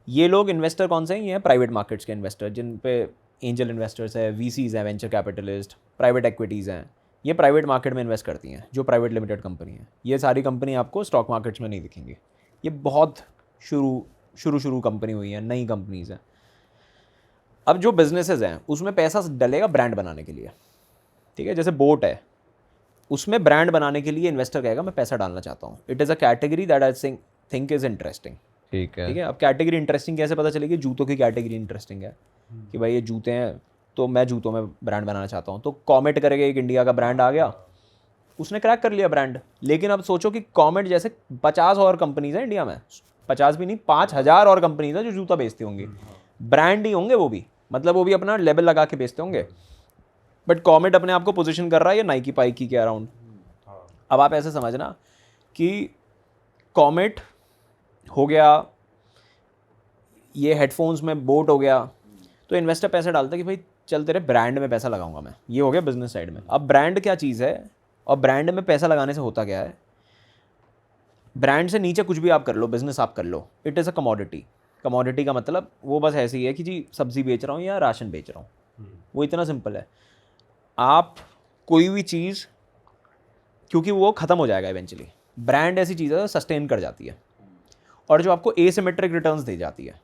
ये लोग इन्वेस्टर कौन से हैं? ये हैं प्राइवेट मार्केट्स के इन्वेस्टर, जिन पे एंजल इन्वेस्टर्स है, वीसीज हैं, वेंचर कैपिटलिस्ट, प्राइवेट एक्विटीज़ हैं। ये प्राइवेट मार्केट में इन्वेस्ट करती हैं, जो प्राइवेट लिमिटेड कंपनी है। ये सारी कंपनी आपको स्टॉक मार्केट्स में नहीं दिखेंगी। ये बहुत शुरू कंपनी हुई है, नई कंपनीज हैं। अब जो बिजनेसेस हैं उसमें पैसा डलेगा ब्रांड बनाने के लिए, ठीक है? जैसे बोट है, उसमें ब्रांड बनाने के लिए इन्वेस्टर कहेगा मैं पैसा डालना चाहता हूँ। It is a category that I think is interesting. ठीक है। ठीक है, अब कैटेगरी इंटरेस्टिंग कैसे पता चलेगी? जूतों की कैटेगरी इंटरेस्टिंग है कि भाई ये जूते हैं तो मैं जूतों में ब्रांड बनाना चाहता हूँ, तो कॉमेट करेगा, एक इंडिया का ब्रांड आ गया, उसने क्रैक कर लिया ब्रांड। लेकिन अब सोचो कि कॉमेट जैसे 50 और कंपनीज हैं इंडिया में, 50 भी नहीं, 5000 और कंपनीज हैं जो जूता बेचती होंगी, ब्रांड ही होंगे वो भी, मतलब वो भी अपना लेबल लगा के बेचते होंगे। बट कॉमेट अपने आप को पोजीशन कर रहा है ये नाइकी पाइकी के अराउंड। अब आप ऐसे समझना कि कॉमेट हो गया, ये हेडफोन्स में बोट हो गया, तो इन्वेस्टर पैसे डालता है कि भाई चल तेरे ब्रांड में पैसा लगाऊंगा मैं। ये हो गया बिजनेस साइड में। अब ब्रांड क्या चीज़ है और ब्रांड में पैसा लगाने से होता क्या है? ब्रांड से नीचे कुछ भी आप कर लो, बिजनेस आप कर लो, it is a commodity. Commodity का मतलब वो बस ऐसी है कि जी सब्जी बेच रहा हूँ या राशन बेच रहा हूँ, वो इतना सिंपल है। आप कोई भी चीज़, क्योंकि वो ख़त्म हो जाएगा इवेंचुअली, ब्रांड ऐसी चीज़ है सस्टेन कर जाती है और जो आपको एसिमेट्रिक रिटर्न्स दे जाती है।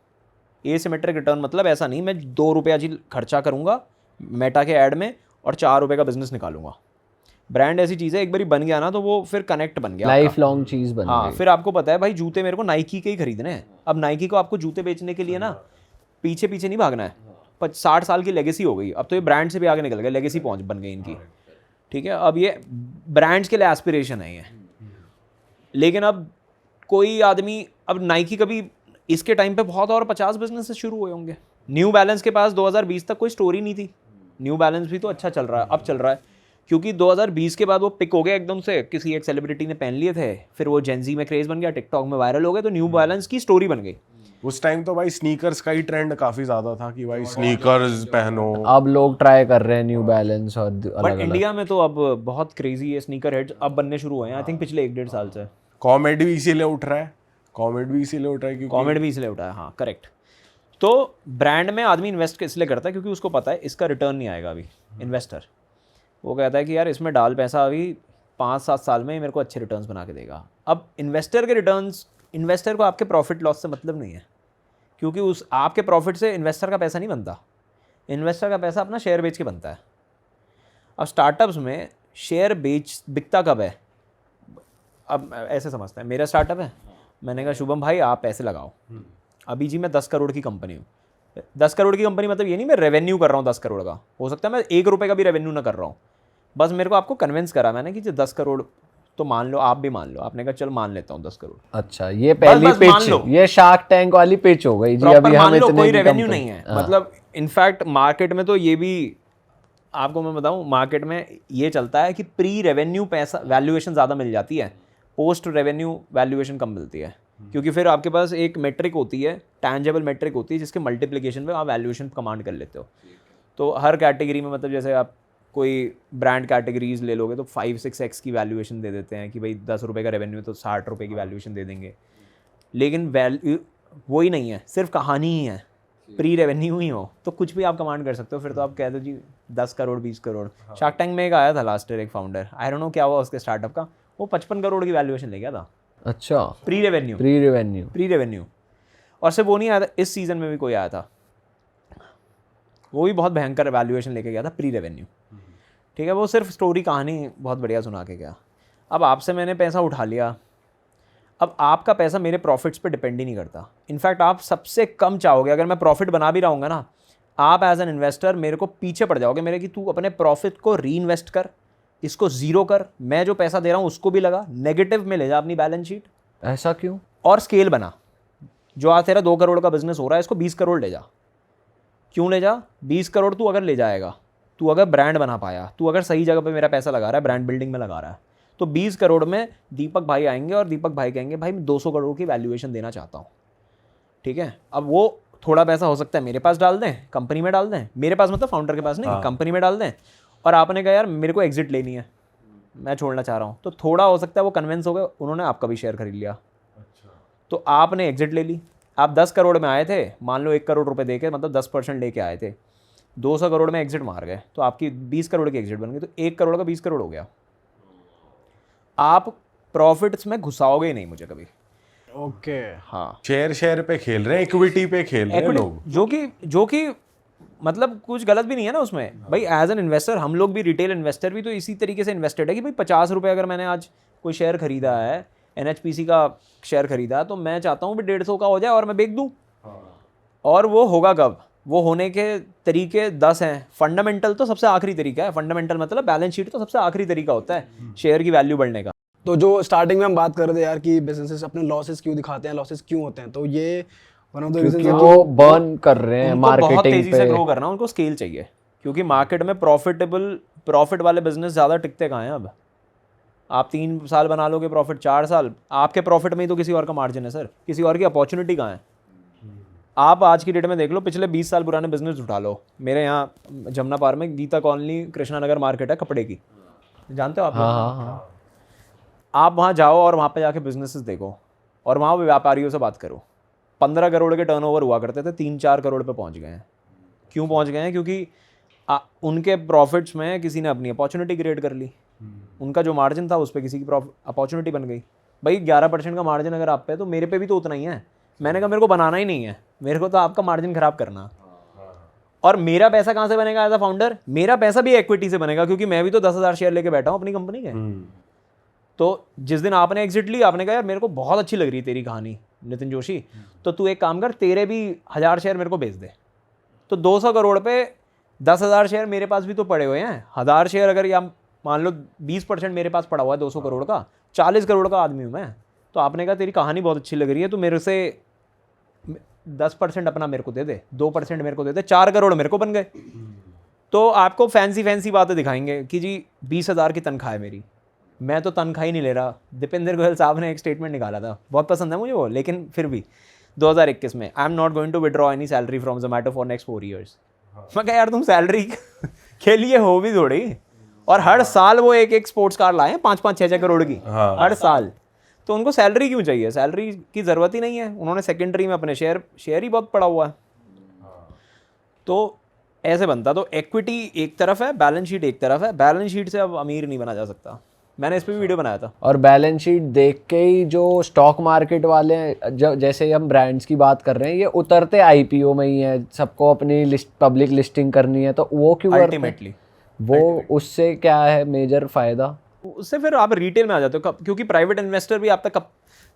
एसिमेट्रिक रिटर्न मतलब ऐसा नहीं मैं 2 रुपये आज खर्चा करूँगा मेटा के ऐड में और 4 रुपये का बिजनेस निकालूंगा। ब्रांड ऐसी चीज़ है, एक बार बन गया ना तो वो फिर कनेक्ट बन गया, लाइफ लॉन्ग चीज़ बन हाँ। गई। फिर आपको पता है भाई जूते मेरे को नाइकी के ही खरीदने हैं। अब नाइकी को आपको जूते बेचने के लिए ना पीछे नहीं भागना है, 60 साल की लेगेसी हो गई, अब तो ये ब्रांड से भी आगे निकल गए, लेगेसी पहुँच बन गई इनकी, ठीक है? अब ये ब्रांड्स के लिए एस्पिरेशन है ये। लेकिन अब कोई आदमी, अब नाइकी कभी इसके टाइम पे बहुत और 50 बिजनेस शुरू हुए होंगे। न्यू बैलेंस के पास 2020 तक कोई स्टोरी नहीं थी। न्यू बैलेंस भी तो अच्छा चल रहा है, अब चल रहा है क्योंकि 2020 के बाद वो पिक हो गया एकदम से, किसी एक सेलिब्रिटी ने पहन लिए थे, फिर वो जेंजी में क्रेज बन गया, टिकटॉक में वायरल हो गए, तो न्यू बैलेंस की स्टोरी बन गई। उस टाइम तो भाई स्नीकर्स का ही ट्रेंड काफी ज्यादा था कि भाई स्नीकर्स पहनो। अब लोग ट्राई कर रहे हैं न्यू बैलेंस और बट अलग अलग। इंडिया में तो अब बहुत क्रेजी है, स्नीकर हेड्स अब बनने शुरू हुए हैं, आई थिंक पिछले 1-1.5 साल से। कॉमेडी भी इसीलिए उठ रहा है, कॉमेडी भी इसीलिए उठ रहा है क्योंकि कॉमेड भी इसलिए उठा है, हाँ करेक्ट। तो ब्रांड में आदमी इन्वेस्ट इसलिए करता है क्योंकि उसको पता है इसका रिटर्न नहीं आएगा अभी। इन्वेस्टर वो कहता है कि यार इसमें डाल पैसा, अभी 5-7 साल में मेरे को अच्छे रिटर्न्स बना के देगा। अब इन्वेस्टर के रिटर्न्स, इन्वेस्टर को आपके प्रॉफिट लॉस से मतलब नहीं है, क्योंकि उस आपके प्रॉफिट से इन्वेस्टर का पैसा नहीं बनता। इन्वेस्टर का पैसा अपना शेयर बेच के बनता है। अब स्टार्टअप्स में शेयर बिकता कब है? अब ऐसे समझते हैं मेरा स्टार्टअप है, मैंने कहा शुभम भाई आप पैसे लगाओ, अभी जी मैं 10 करोड़ की कंपनी हूँ। 10 करोड़ की कंपनी मतलब ये नहीं मैं रेवेन्यू कर रहा हूँ 10 करोड़ का, हो सकता है मैं 1 रुपये का भी रेवेन्यू ना कर रहा हूँ, बस मेरे को आपको कन्विंस करा मैंने कि 10 करोड़ तो मान लो, आप भी मान लो, आपने कहा चल मान लेता हूँ 10 करोड़। अच्छा, ये पहली बस मान लो। पिच, ये शार्क टैंक वाली पिच हो गई जी। प्रॉपर अभी हम मान लो, इतने कोई की रेवेन्यू कंपनी- नहीं है। हाँ। मतलब इनफैक्ट मार्केट में तो ये भी आपको मैं बताऊं, मार्केट में ये चलता है कि प्री रेवेन्यू पैसा वैल्यूएशन ज़्यादा मिल जाती है, पोस्ट रेवेन्यू वैल्यूएशन कम मिलती है, क्योंकि फिर आपके पास एक मेट्रिक होती है, टैंजेबल मेट्रिक होती है, जिसके मल्टीप्लिकेशन पे आप वैल्यूएशन कमांड कर लेते हो। तो हर कैटेगरी में, मतलब जैसे आप कोई ब्रांड कैटेगरीज ले लोगे तो 5-6x की वैल्यूएशन दे देते हैं कि भाई 10 रुपये का रेवेन्यू तो 60 रुपये की वैल्यूएशन दे देंगे। लेकिन वैल्यू वही नहीं है, सिर्फ कहानी ही है, प्री रेवेन्यू ही हो तो कुछ भी आप कमांड कर सकते हो। फिर तो आप कह दो जी 10 करोड़ 20 करोड़। शार्क टैंक में एक आया था लास्ट ईयर एक फाउंडर, आई डोंट नो क्या हुआ उसके स्टार्टअप का, वो 55 करोड़ की वैल्यूएशन ले गया था। अच्छा, प्री रेवेन्यू, प्री रेवेन्यू। और सिर्फ वो नहीं आया था, इस सीजन में भी कोई आया था, वो भी बहुत भयंकर वैल्यूएशन लेके गया था प्री रेवेन्यू। ठीक है, वो सिर्फ स्टोरी कहानी बहुत बढ़िया सुना के गया। अब आपसे मैंने पैसा उठा लिया, अब आपका पैसा मेरे प्रॉफिट्स पे डिपेंड ही नहीं करता। इनफैक्ट आप सबसे कम चाहोगे, अगर मैं प्रॉफिट बना भी रहा हूँगा ना, आप एज एन इन्वेस्टर मेरे को पीछे पड़ जाओगे मेरे कि तू अपने प्रॉफिट को री इन्वेस्ट कर, इसको ज़ीरो कर, मैं जो पैसा दे रहा हूँ उसको भी लगा, नेगेटिव में ले जा अपनी बैलेंस शीट, ऐसा क्यों? और स्केल बना। जो आज तेरा 2 करोड़ का बिजनेस हो रहा है, इसको 20 करोड़ ले जा। क्यों ले जा? 20 करोड़ तू अगर ले जाएगा, तू अगर ब्रांड बना पाया, तू अगर सही जगह पे मेरा पैसा लगा रहा है, ब्रांड बिल्डिंग में लगा रहा है, तो 20 करोड़ में दीपक भाई आएंगे और दीपक भाई कहेंगे भाई मैं 200 करोड़ की वैल्यूएशन देना चाहता हूँ। ठीक है, अब वो थोड़ा पैसा हो सकता है मेरे पास डाल दें, कंपनी में डाल दें, मेरे पास मतलब फाउंडर के पास नहीं, कंपनी में डाल दें, और आपने कहा यार मेरे को एग्जिट लेनी है, मैं छोड़ना चाह रहा हूँ, तो थोड़ा हो सकता है वो कन्विंस हो गए, उन्होंने आपका भी शेयर खरीद लिया। तो आपने एग्जिट ले ली, आप 10 करोड़ में आए थे, मान लो 1 करोड़ रुपए दे के, मतलब 10% लेके आए थे, 200 करोड़ में एग्जिट मार गए, तो आपकी 20 करोड़ की एग्जिट बन गई, तो 1 करोड़ का 20 करोड़ हो गया। आप प्रॉफिट्स में घुसाओगे ही नहीं मुझे कभी। ओके। हाँ, शेयर पे खेल रहे हैं, इक्विटी पे खेल रहे हैं लोग, जो कि मतलब कुछ गलत भी नहीं है ना उसमें भाई। एज एन इन्वेस्टर हम लोग भी, रिटेल इन्वेस्टर भी तो इसी तरीके से इन्वेस्टेड है कि भाई 50 रुपये अगर मैंने आज कोई शेयर खरीदा है, NHPC का शेयर खरीदा, तो मैं चाहता हूँ भी 150 का हो जाए और मैं बेच दूँ। और वो होगा कब? वो होने के तरीके 10 हैं। फंडामेंटल तो सबसे आखिरी तरीका है, फंडामेंटल मतलब बैलेंस शीट तो सबसे आखिरी तरीका होता है शेयर की वैल्यू बढ़ने का। तो जो स्टार्टिंग में हम बात कर रहे थे यार कि बिजनेसेस अपने लॉसेस क्यों दिखाते हैं, लॉसेस क्यों होते हैं, तो ये वन ऑफ द रीजंस क्योंकि है वो बर्न कर रहे हैं उनको बहुत मार्केटिंग तेजी से पे। ग्रो करना, उनको स्केल चाहिए, क्योंकि मार्केट में प्रॉफिट वाले बिजनेस ज़्यादा टिकते कहाँ हैं। अब आप 3 साल बना लोगे प्रॉफिट, 4 साल, आपके प्रॉफिट में ही तो किसी और का मार्जिन है सर, किसी और की अपॉर्चुनिटी कहाँ है। आप आज की डेट में देख लो, पिछले 20 साल पुराने बिजनेस उठा लो। मेरे यहाँ जमुना पार में गीता कॉलोनी कृष्णा नगर मार्केट है कपड़े की, जानते हो आप? हाँ। आप वहाँ जाओ और वहाँ पे जाके बिजनेसेस देखो और वहाँ व्यापारियों से बात करो। 15 करोड़ के टर्नओवर हुआ करते थे, 3-4 करोड़ पे पहुँच गए हैं। क्यों पहुँच गए हैं? क्योंकि उनके प्रॉफिट्स में किसी ने अपनी अपॉर्चुनिटी क्रिएट कर ली। उनका जो मार्जिन था उस पर किसी की अपॉर्चुनिटी बन गई। भाई 11% का मार्जिन अगर आप पे, तो मेरे पे भी तो उतना ही है। मैंने कहा मेरे को बनाना ही नहीं है, मेरे को तो आपका मार्जिन खराब करना। और मेरा पैसा कहाँ से बनेगा एज अ फाउंडर? मेरा पैसा भी इक्विटी से बनेगा, क्योंकि मैं भी तो 10,000 शेयर लेके बैठा हूँ अपनी कंपनी के। तो जिस दिन आपने एग्जिट ली, आपने कहा यार मेरे को बहुत अच्छी लग रही है तेरी कहानी नितिन जोशी, तो तू एक काम कर, तेरे भी 1000 शेयर मेरे को बेच दे। तो 200 करोड़ पे 10,000 शेयर मेरे पास भी तो पड़े हुए हैं। 1000 शेयर अगर, या मान लो 20% मेरे पास पड़ा हुआ है 200 करोड़ का, 40 करोड़ का आदमी हूँ मैं। तो आपने कहा तेरी कहानी बहुत अच्छी लग रही है, तो मेरे से 10% अपना मेरे को दे दे, 2% मेरे को दे दे, 4 करोड़ मेरे को बन गए। तो आपको फैंसी बातें दिखाएंगे कि जी 20,000 की तनख्वाह है मेरी, मैं तो तनख्वाह ही नहीं ले रहा। दीपेंद्र गोयल साहब ने एक स्टेटमेंट निकाला था, बहुत पसंद है मुझे वो, लेकिन फिर भी 2021 में, I am not going to withdraw any salary from Zomato for next 4 years। मैं कहा यार तुम सैलरी के लिए हो भी थोड़ी, और हर साल वो एक स्पोर्ट्स कार लाए 5-5, 6-6 करोड़ की हर साल। तो उनको सैलरी क्यों चाहिए? सैलरी की ज़रूरत ही नहीं है। उन्होंने सेकेंडरी में अपने शेयर ही बहुत पड़ा हुआ है। तो ऐसे बनता। तो इक्विटी एक तरफ है, बैलेंस शीट एक तरफ है। बैलेंस शीट से अब अमीर नहीं बना जा सकता। मैंने इस पर भी वीडियो बनाया था। और बैलेंस शीट देख के ही जो स्टॉक मार्केट वाले हैं, जैसे हम ब्रांड्स की बात कर रहे हैं, ये उतरते आईपीओ में ही है, सबको अपनी पब्लिक लिस्टिंग करनी है, तो वो क्यों करते हैं? अल्टीमेटली वो उससे क्या है मेजर फायदा? उससे फिर आप रिटेल में आ जाते हो, क्योंकि प्राइवेट इन्वेस्टर भी आप तक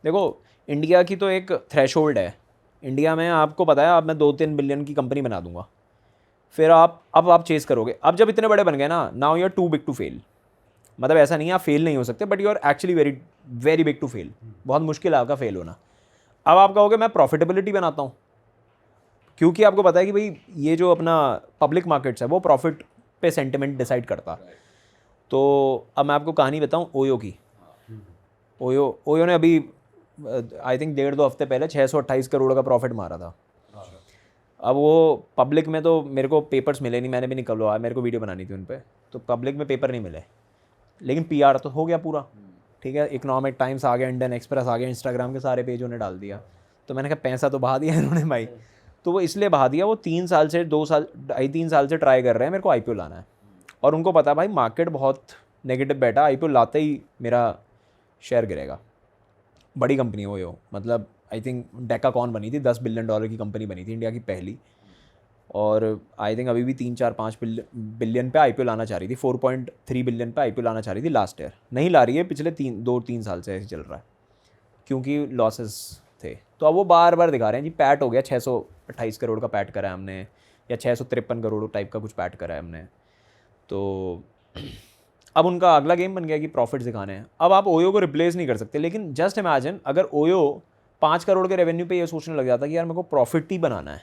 देखो, इंडिया की तो एक थ्रेशोल्ड है। इंडिया में आपको पता है, अब मैं 2-3 बिलियन की कंपनी बना दूंगा, फिर आप चेस करोगे। अब जब इतने बड़े बन गए ना, now you are too big to fail. मतलब ऐसा नहीं है आप फेल नहीं हो सकते, but you are actually very very big to fail. बहुत मुश्किल है आपका फेल होना। अब आप कहोगे मैं प्रॉफिटेबिलिटी बनाता हूँ, क्योंकि आपको पता है कि भाई ये जो अपना पब्लिक मार्केट्स है वो प्रॉफिट पे सेंटिमेंट डिसाइड करता। तो अब मैं आपको कहानी बताऊँ ओयो की। ओयो ने अभी आई थिंक 1.5-2 हफ्ते पहले 628 करोड़ का प्रॉफिट मारा था। अब वो पब्लिक में तो मेरे को पेपर्स मिले नहीं, मैंने भी निकलवाया, मेरे को वीडियो बनानी थी उन पर, तो पब्लिक में पेपर नहीं मिले, लेकिन पीआर तो हो गया पूरा। ठीक है, इकोनॉमिक टाइम्स आ गया, इंडियन एक्सप्रेस आ गया, इंस्टाग्राम के सारे पेजों ने डाल दिया। तो मैंने कहा पैसा तो बहा दिया इन्होंने भाई। तो वो इसलिए बहा दिया, वो 3 साल से 2-3 साल से ट्राई कर रहे हैं मेरे को आईपीओ लाना है, और उनको पता भाई मार्केट बहुत नेगेटिव बैठा, आईपीओ लाते ही मेरा शेयर गिरेगा। बड़ी कंपनी हो यो, मतलब आई थिंक डेकाकॉन बनी थी, $10 बिलियन की कंपनी बनी थी, इंडिया की पहली, और आई थिंक अभी भी 3-4-5 बिलियन पे आईपीओ लाना चाह रही थी, 4.3 बिलियन पे आईपीओ लाना चाह रही थी लास्ट ईयर। नहीं ला रही है, पिछले 2-3 साल से ऐसे चल रहा है, क्योंकि लॉसेस थे। तो अब वो बार बार दिखा रहे हैं जी पैट हो गया, 628 करोड़ का पैट करा है हमने, या 653 करोड़ टाइप का कुछ पैट करा है हमने। तो अब उनका अगला गेम बन गया कि प्रॉफिट दिखाने हैं। अब आप ओयो को रिप्लेस नहीं कर सकते, लेकिन जस्ट इमेजिन अगर ओयो 5 करोड़ के रेवेन्यू पे ये सोचने लग जाता कि यार मेरे को प्रॉफिट ही बनाना है,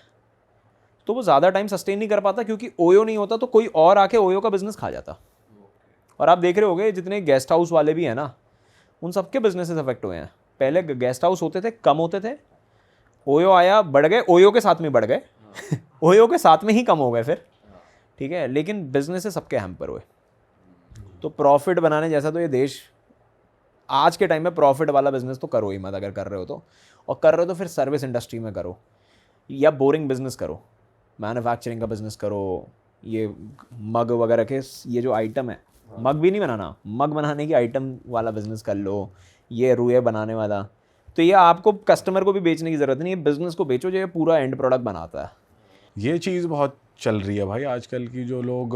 तो वो ज़्यादा टाइम सस्टेन नहीं कर पाता, क्योंकि ओयो नहीं होता तो कोई और आके ओयो का बिजनेस खा जाता। और आप देख रहे होगे जितने गेस्ट हाउस वाले भी हैं ना, उन सबके बिजनेसेस अफेक्ट हुए हैं। पहले गेस्ट हाउस होते थे, कम होते थे, ओयो आया, बढ़ गए, ओयो के साथ में बढ़ गए ओयो के साथ में ही कम हो गए फिर, ठीक है, लेकिन बिजनेसेस सबके हैम्पर हुए। तो प्रॉफिट बनाने जैसा तो ये देश आज के टाइम में प्रॉफिट वाला बिजनेस तो करो ही मत, अगर कर रहे हो तो, और कर रहे हो तो फिर सर्विस इंडस्ट्री में करो या बोरिंग बिजनेस करो, मैन्युफैक्चरिंग का बिजनेस करो। ये मग वगैरह के ये जो आइटम है, मग भी नहीं बनाना, मग बनाने की आइटम वाला बिजनेस कर लो, ये रुए बनाने वाला। तो ये आपको कस्टमर को भी बेचने की ज़रूरत नहीं है, बिजनेस को बेचो जो ये पूरा एंड प्रोडक्ट बनाता है। ये चीज़ बहुत चल रही है भाई आजकल की, जो लोग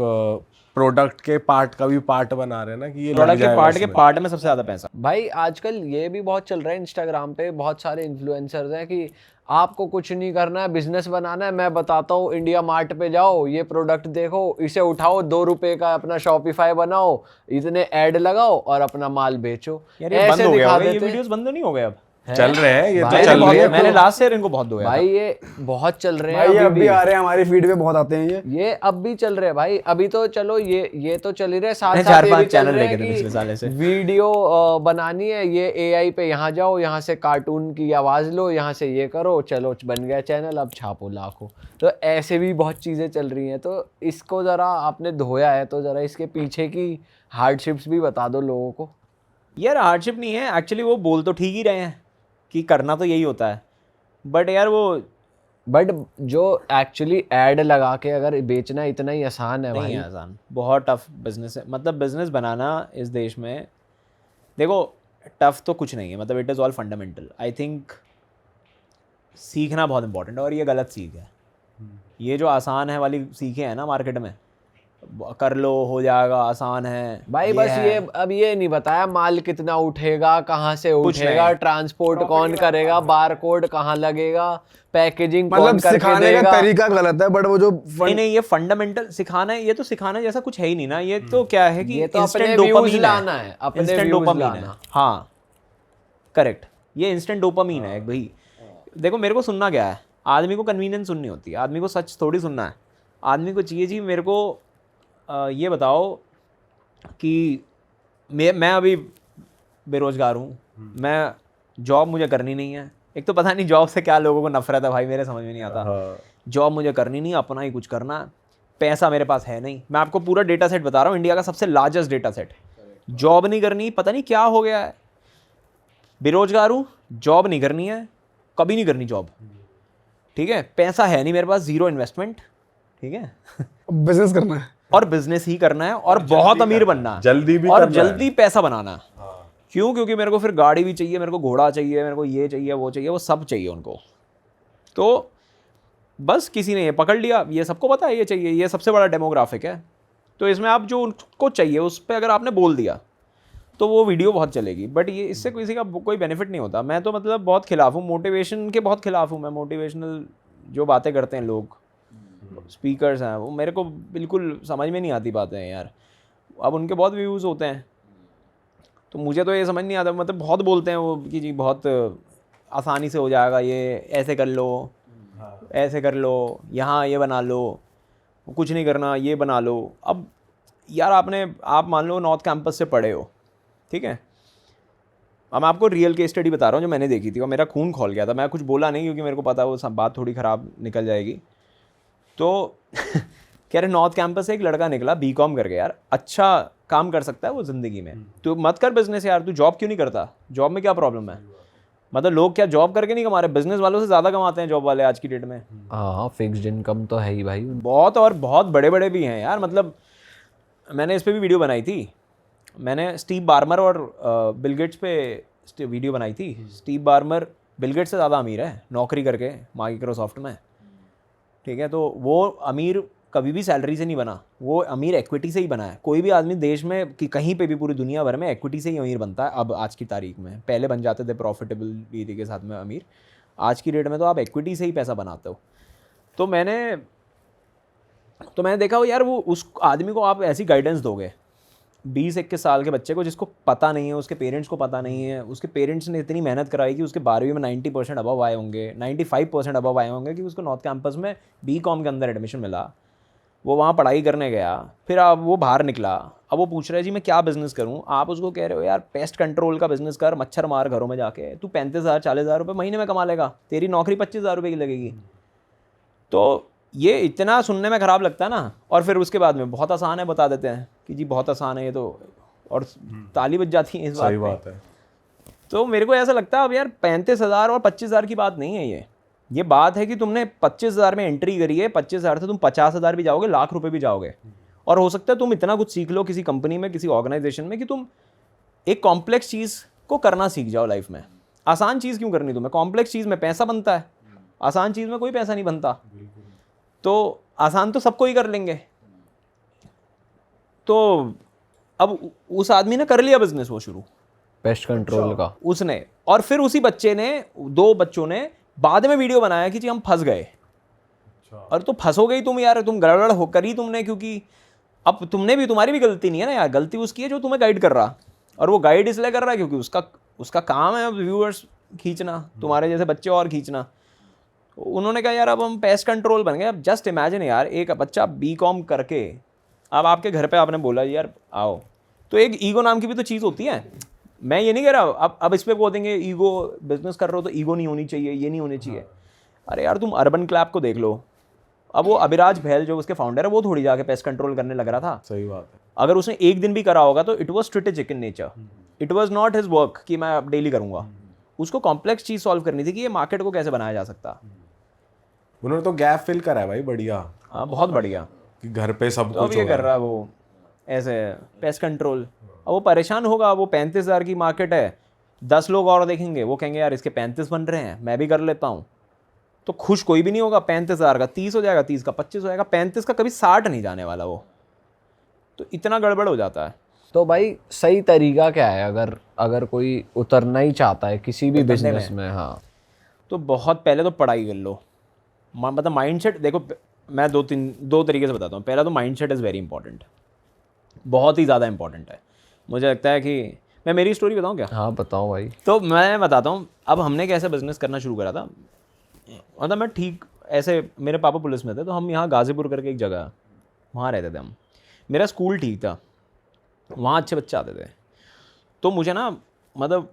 प्रोडक्ट के पार्ट का भी पार्ट बना रहे हैं ना, कि ये लग प्रोडक्ट के जाएगा पार्ट के इसमें। पार्ट में सबसे ज़्यादा पैसा। भाई आजकल ये भी बहुत चल रहा है, इंस्टाग्राम पे बहुत सारे इन्फ्लुएंसर्स हैं कि आपको कुछ नहीं करना है, बिजनेस बनाना है, मैं बताता हूँ, इंडिया मार्ट पे जाओ, ये प्रोडक्ट देखो, इसे उठाओ, 2 रुपए का अपना शॉपिफाई बनाओ, इतने ऐड लगाओ और अपना माल बेचो। यार ये बंद ऐसे हो गया दिखा होगा, ये देते हैं। वीडियोस बंद नहीं हो गए अब? चल रहे हैं ये, तो भाई, चल रही है। मैंने लास्ट ईयर इनको बहुत धोया भाई ये बहुत चल रहे भाई ये हैं अब भी आ रहे हैं, हमारी फीड पे बहुत आते हैं ये अब भी चल रहे हैं भाई। अभी तो चलो ये तो चल ही रहे, साथ मैंने साथ ये 4-5 भी चल चैनल रहे देखे थे हैं पिछले साल ऐसे। कि वीडियो बनानी है, ये एआई पे यहाँ जाओ, यहाँ से कार्टून की आवाज लो, यहाँ से ये करो, चलो बन गया चैनल, अब छापो लाखों। तो ऐसे भी बहुत चीजें चल रही हैं। तो इसको जरा आपने धोया है तो जरा इसके पीछे की हार्डशिप्स भी बता दो लोगों को। यार हार्डशिप नहीं है एक्चुअली, वो बोल तो ठीक ही रहे हैं कि करना तो यही होता है, बट यार वो बट जो एक्चुअली ऐड लगा के अगर बेचना इतना ही आसान है नहीं भाई। है आसान, बहुत टफ बिजनेस है। मतलब बिजनेस बनाना इस देश में, देखो टफ तो कुछ नहीं है, मतलब it is all fundamental. I think सीखना बहुत इंपॉर्टेंट है, और ये गलत सीख है। ये जो आसान है वाली सीखें हैं ना मार्केट में, कर लो हो जाएगा, आसान है भाई बस है। ये अब ये नहीं बताया माल कितना उठेगा, कहाँ से कुछ उठेगा, नहीं। ट्रांसपोर्ट कौन करेगा, बारकोड कहाँ लगेगा, पैकेजिंग कौन मतलब करके सिखाने का देगा। तरीका गलत है, बट वो जो नहीं ये फंडामेंटल सिखाना है, ये तो सिखाना जैसा कुछ है ही नहीं ना। ये तो क्या है कि ये तो अपने instant व्यूज dopamine लाना है, अपने instant व्यूज dopamine है। लाना। हाँ करेक्ट, ये इंस्टेंट डोपामीन है भाई। देखो मेरे को सुनना क्या है, आदमी को कन्वीनियंस सुननी होती है, आदमी को सच थोड़ी सुनना है। आदमी को चाहिए जी मेरे को ये बताओ कि मैं अभी बेरोजगार हूँ, मैं जॉब मुझे करनी नहीं है। एक तो पता नहीं जॉब से क्या लोगों को नफरत है भाई, मेरे समझ में नहीं आता। जॉब मुझे करनी नहीं, अपना ही कुछ करना है, पैसा मेरे पास है नहीं। मैं आपको पूरा डेटा सेट बता रहा हूँ, इंडिया का सबसे लार्जेस्ट डेटा सेट। जॉब नहीं करनी, पता नहीं क्या हो गया है, बेरोजगार हूँ, जॉब नहीं करनी है, कभी नहीं करनी जॉब, ठीक है, पैसा है नहीं मेरे पास, जीरो इन्वेस्टमेंट, ठीक है बिजनेस करना है। और बिजनेस ही करना है, और बहुत अमीर बनना है, जल्दी भी और करना है। जल्दी पैसा बनाना है। क्यों? क्योंकि मेरे को फिर गाड़ी भी चाहिए, मेरे को घोड़ा चाहिए, मेरे को ये चाहिए वो चाहिए, वो सब चाहिए उनको। तो बस किसी ने ये पकड़ लिया, ये सबको पता है ये चाहिए, ये सबसे बड़ा डेमोग्राफिक है। तो इसमें आप जो उनको चाहिए उस पर अगर आपने बोल दिया तो वो वीडियो बहुत चलेगी, बट ये इससे किसी का कोई बेनिफिट नहीं होता। मैं तो मतलब बहुत खिलाफ हूँ, मोटिवेशन के बहुत खिलाफ हूँ मैं। मोटिवेशनल जो बातें करते हैं लोग, स्पीकर्स हैं, वो मेरे को बिल्कुल समझ में नहीं आती बातें यार। अब उनके बहुत व्यूज़ होते हैं, तो मुझे तो ये समझ नहीं आता। मतलब बहुत बोलते हैं वो कि जी बहुत आसानी से हो जाएगा, ये ऐसे कर लो, ऐसे कर लो, यहाँ ये बना लो, कुछ नहीं करना, ये बना लो। अब यार आप मान लो नॉर्थ कैंपस से पढ़े हो, ठीक है, अब मैं आपको रियल केस स्टडी बता रहा हूँ जो मैंने देखी थी, और मेरा खून खौल गया था। मैं कुछ बोला नहीं क्योंकि मेरे को पता वो सब बात थोड़ी ख़राब निकल जाएगी। तो कह रहे नॉर्थ कैंपस से एक लड़का निकला बीकॉम करके, यार अच्छा काम कर सकता है वो ज़िंदगी में, तो मत कर बिजनेस यार, तू जॉब क्यों नहीं करता, जॉब में क्या प्रॉब्लम है? मतलब लोग क्या जॉब करके नहीं कमा रहे? बिजनेस वालों से ज़्यादा कमाते हैं जॉब वाले आज की डेट में। हाँ फिक्स्ड इनकम तो है ही भाई। बहुत, और बहुत बड़े बड़े भी हैं यार। मतलब मैंने इस पर भी वीडियो बनाई थी, मैंने स्टीव बार्मर और बिल गेट्स पे वीडियो बनाई थी। स्टीव बार्मर बिल गेट्स से ज़्यादा अमीर है नौकरी करके माइक्रोसॉफ्ट में, ठीक है। तो वो अमीर कभी भी सैलरी से नहीं बना, वो अमीर इक्विटी से ही बना है। कोई भी आदमी देश में कि कहीं पे भी पूरी दुनिया भर में इक्विटी से ही अमीर बनता है अब आज की तारीख में। पहले बन जाते थे प्रॉफिटेबिलिटी के साथ में अमीर, आज की डेट में तो आप इक्विटी से ही पैसा बनाते हो। तो मैंने देखा हो यार, वो उस आदमी को आप ऐसी गाइडेंस दोगे, 20-21 साल के बच्चे को, जिसको पता नहीं है, उसके पेरेंट्स को पता नहीं है, उसके पेरेंट्स ने इतनी मेहनत कराई कि उसके 12वीं में 90% अबव आए होंगे, 95% अबव आए होंगे कि उसको नॉर्थ कैंपस में बीकॉम के अंदर एडमिशन मिला, वो वहाँ पढ़ाई करने गया, फिर अब वो बाहर निकला, अब वो पूछ रहा है जी मैं क्या बिज़नेस करूँ। आप उसको कह रहे हो यार पेस्ट कंट्रोल का बिज़नेस कर, मच्छर मार घरों में जाके, तू 35,000 40,000 रुपये महीने में कमा लेगा, तेरी नौकरी 25,000 रुपये की लगेगी। तो ये इतना सुनने में ख़राब लगता है ना, और फिर उसके बाद में बहुत आसान है बता देते हैं कि जी बहुत आसान है ये तो, और ताली बज जाती है इस सही बात बात है। तो मेरे को ऐसा लगता है अब यार 35,000 और 25,000 की बात नहीं है ये बात है कि तुमने 25,000 में एंट्री करी है, 25,000 से तुम 50,000 भी जाओगे, लाख रुपए भी जाओगे, और हो सकता है तुम इतना कुछ सीख लो किसी कंपनी में, किसी ऑर्गेनाइजेशन में, कि तुम एक कॉम्प्लेक्स चीज़ को करना सीख जाओ लाइफ में। आसान चीज़ क्यों करनी तुम्हें? कॉम्प्लेक्स चीज़ में पैसा बनता है, आसान चीज़ में कोई पैसा नहीं बनता। तो आसान तो सबको ही कर लेंगे। तो अब उस आदमी ने कर लिया बिजनेस वो शुरू पेस्ट कंट्रोल का उसने, और फिर उसी बच्चे ने, 2 बच्चों ने बाद में वीडियो बनाया कि जी हम फंस गए। और तो फंसो गई तुम यार, तुम गड़बड़ हो करी तुमने, क्योंकि अब तुमने भी, तुम्हारी भी गलती नहीं है ना यार, गलती उसकी है जो तुम्हें गाइड कर रहा, और वो गाइड इसलिए कर रहा है क्योंकि उसका काम है व्यूअर्स खींचना, तुम्हारे जैसे बच्चे और खींचना। उन्होंने कहा यार अब हम पेस्ट कंट्रोल बन गए। अब जस्ट इमेजिन यार, एक बच्चा बीकॉम करके अब आपके घर पे आपने बोला यार आओ, तो एक ईगो नाम की भी तो चीज़ होती है। मैं ये नहीं कह रहा अब इस पे बोलेंगे ईगो, बिजनेस कर रहे हो तो ईगो नहीं होनी चाहिए, ये नहीं होनी चाहिए। अरे यार तुम अर्बन क्लैप को देख लो, अब वो अभिराज भैल जो उसके फाउंडर है, वो थोड़ी जाके पेस्ट कंट्रोल करने लग रहा था। सही बात है। अगर उसने एक दिन भी करा होगा तो it was strategic in nature, it was not his work कि मैं अब डेली करूँगा। उसको कॉम्प्लेक्स चीज़ सॉल्व करनी थी कि ये मार्केट को कैसे बनाया जा सकता। उन्होंने तो गैप फिल करा है भाई, बढ़िया। हाँ बहुत बढ़िया। कि घर पे सब तो अब कुछ ये हो कर रहा रहा है वो ऐसे पेस्ट कंट्रोल। अब वो परेशान होगा, वो 35,000 की मार्केट है, 10 लोग और देखेंगे, वो कहेंगे यार इसके 35 बन रहे हैं, मैं भी कर लेता हूँ। तो खुश कोई भी नहीं होगा। 35,000 का 30 हो जाएगा, 30 का 25 हो जाएगा, 35 का कभी 60 नहीं जाने वाला वो। तो इतना गड़बड़ हो जाता है। तो भाई सही तरीका क्या है अगर कोई उतरना ही चाहता है किसी भी बिजनेस में? हाँ, तो बहुत पहले तो पढ़ाई कर लो, मतलब माइंडसेट देखो। मैं 2 तरीके से बताता हूँ। पहला तो माइंडसेट इज़ वेरी इंपॉर्टेंट, बहुत ही ज़्यादा इंपॉर्टेंट है। मुझे लगता है कि मैं मेरी स्टोरी बताऊँ क्या? हाँ बताओ भाई। तो मैं बताता हूँ अब हमने कैसे बिज़नेस करना शुरू करा था। मतलब मैं ठीक ऐसे, मेरे पापा पुलिस में थे, तो हम यहाँ गाज़ीपुर करके एक जगह, वहाँ रहते थे हम। मेरा स्कूल ठीक था, वहाँ अच्छे बच्चे आते थे। तो मुझे ना मतलब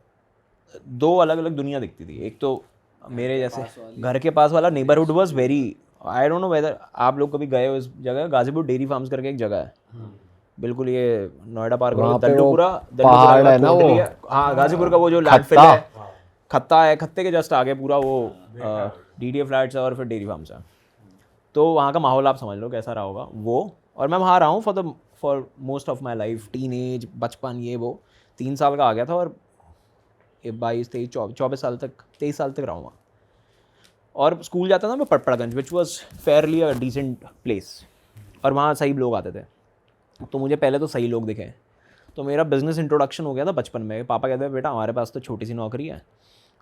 2 अलग अलग दुनिया दिखती थी। एक तो मेरे जैसे घर के पास वाला neighbourhood was very, I don't know whether आप लोग कभी गए हो इस जगह, गाज़ीपुर डेयरी फार्म्स करके एक जगह है, बिल्कुल ये नोएडा पार करो, दल्लूपुरा पहाड़ है ना वो। हाँ गाज़ीपुर का वो जो लैंडफिल है, खत्ता है, खत्ते के जस्ट आगे पूरा वो डीडीए फ्लैट्स है और फिर डेयरी फार्म्स है। तो वहाँ का माहौल आप समझ लो कैसा रहा होगा वो। और मैं वहाँ रहा हूँ for most of my life, teenage, बचपन, ये वो। 3 साल का आ गया था और 22, 23, 24 साल तक, 23 साल तक रहा हूँ वहाँ। और स्कूल जाता था मैं Patparganj, which was fairly a decent place, और वहाँ सही लोग आते थे। तो मुझे पहले तो सही लोग दिखे, तो मेरा बिज़नेस इंट्रोडक्शन हो गया था बचपन में। पापा कहते हैं बेटा हमारे पास तो छोटी सी नौकरी है,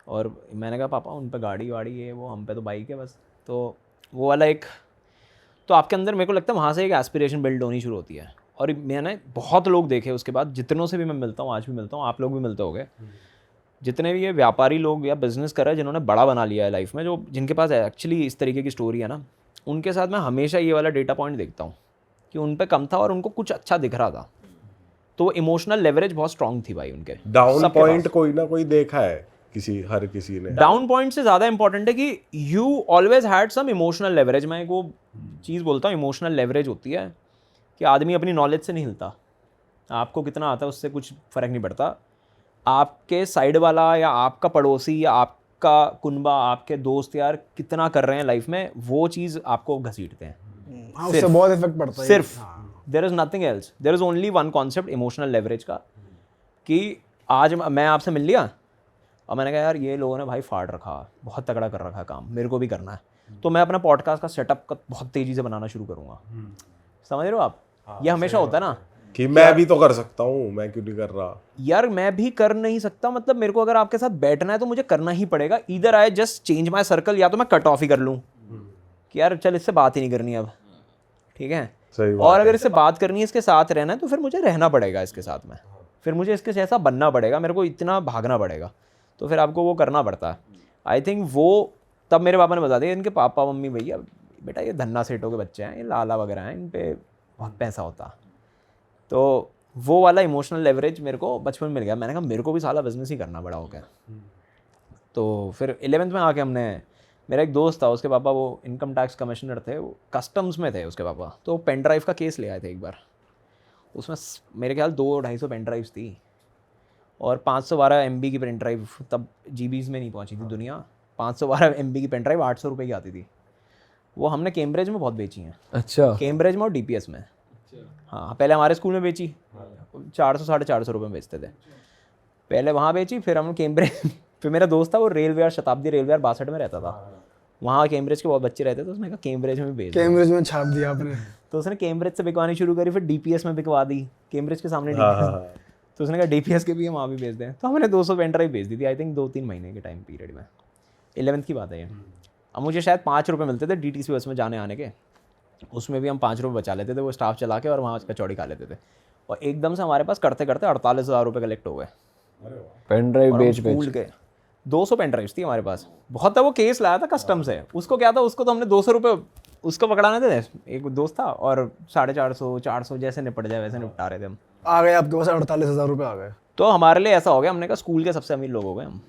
और मैंने कहा पापा उन पे गाड़ी वाड़ी है वो, हम पे तो बाइक है बस। तो वो वाला एक, तो आपके अंदर मेरे को लगता है वहाँ से एक एस्पिरेशन बिल्ड होनी शुरू होती है। और मैंने बहुत लोग देखे उसके बाद, जितनों से भी मैं मिलता हूँ, आज भी मिलता हूँ, आप लोग भी मिलते होगे, जितने भी ये व्यापारी लोग या बिज़नेस कर रहे हैं जिन्होंने बड़ा बना लिया है लाइफ में, जो जिनके पास एक्चुअली इस तरीके की स्टोरी है ना, उनके साथ मैं हमेशा ये वाला डेटा पॉइंट देखता हूँ कि उन पे कम था और उनको कुछ अच्छा दिख रहा था। तो इमोशनल लेवरेज बहुत स्ट्रांग थी भाई उनके। डाउन पॉइंट कोई ना कोई देखा है हर किसी ने। डाउन पॉइंट से ज़्यादा इंपॉर्टेंट है कि you always had some emotional leverage. मैं एक वो चीज़ बोलता हूँ, इमोशनल लेवरेज होती है कि आदमी अपनी नॉलेज से नहीं हिलता। आपको कितना आता है उससे कुछ फ़र्क नहीं पड़ता। आपके साइड वाला या आपका पड़ोसी या आपका कुनबा, आपके दोस्त यार कितना कर रहे हैं लाइफ में, वो चीज़ आपको घसीटते हैं। हाँ, उससे बहुत इफेक्ट पड़ता है। सिर्फ there is nothing else, there is only one concept emotional leverage का, कि आज मैं आपसे मिल लिया और मैंने कहा यार ये लोगों ने भाई फाड़ रखा, बहुत तगड़ा कर रखा काम, मेरे को भी करना है, तो मैं अपना पॉडकास्ट का सेटअप का बहुत तेज़ी से बनाना शुरू करूँगा। समझ रहे हो आप? ये हमेशा होता है ना कि मैं भी तो कर सकता हूँ, मैं क्यों नहीं कर रहा यार, मैं भी कर नहीं सकता, मतलब मेरे को अगर आपके साथ बैठना है तो मुझे करना ही पड़ेगा। Either I just change my circle, या तो मैं कट ऑफ ही कर लूँ कि यार चल इससे बात ही नहीं करनी अब, ठीक है, सही और अगर इससे बात करनी है, इसके साथ रहना है, तो फिर मुझे रहना पड़ेगा इसके साथ में, फिर मुझे इसके जैसा बनना पड़ेगा, मेरे को इतना भागना पड़ेगा, तो फिर आपको वो करना पड़ता है। आई थिंक वो तब मेरे पापा ने बता दिया, इनके पापा मम्मी भैया बेटा ये धन्ना सेठों के बच्चे हैं, ये लाला वगैरह हैं, इन पे बहुत पैसा होता। तो वो वाला इमोशनल लेवरेज मेरे को बचपन में मिल गया। मैंने कहा मेरे को भी साला बिजनेस ही करना बड़ा हो गया। तो फिर 11th में आके हमने, मेरा एक दोस्त था, उसके पापा वो इनकम टैक्स कमिश्नर थे, वो कस्टम्स में थे उसके पापा, तो पेन ड्राइव का केस ले आए थे एक बार। उसमें मेरे ख्याल 200-250 पेन ड्राइव्स थी और 512 MB की पेन ड्राइव, तब GBs में नहीं पहुंची थी दुनिया। 512 MB की पेन ड्राइव 800 रुपये की आती थी। वो हमने कैम्ब्रिज में बहुत बेची हैं। अच्छा, कैम्ब्रिज में और DPS में। हाँ, पहले हमारे स्कूल में बेची, 400-450 रुपये में बेचते थे, पहले वहाँ बेची, फिर हम कैम्ब्रिज फिर मेरा दोस्त था वो रेलवे, शताब्दी रेलवे 62 में रहता था, वहाँ कैम्ब्रिज के बहुत बच्चे रहते थे, उसने कहा कैम्ब्रिज में बेच दो। कैम्ब्रिज में छाप दिया आपने। तो उसने कैम्ब्रिज से बिकवानी शुरू करी, फिर DPS में बिकवा दी, कैम्ब्रिज के सामने DPS। तो उसने कहा DPS के भी हम वहाँ भी बेच दें। तो हमने 200 पेन ड्राइव बेच दी थी, आई थिंक 2-3 महीने के टाइम पीरियड में। 11th की बात है ये। अब मुझे शायद 5 रुपये मिलते थे DTC बस में जाने आने के, उसमें भी हम 5 रुपये बचा लेते थे, वो स्टाफ चला के, और वहाँ कचौड़ी खा लेते थे। और एकदम से हमारे पास करते करते 48,000 रुपये कलेक्ट हो गए। पेन ड्राइव और हम बेच स्कूल के 200 पेन ड्राइव्स थी हमारे पास। बहुत था, वो केस लाया था कस्टम से, उसको क्या था, उसको तो हमने 200 रुपये उसको पकड़ाने थे, एक दोस्त था, और 450-400 जैसे निपट जाए वैसे निपटा रहे थे हम। आ गए आपके पास 48,000 रुपये आ गए। तो हमारे लिए ऐसा हो गया, हमने कहा स्कूल के सबसे अमीर लोग हो गए हम।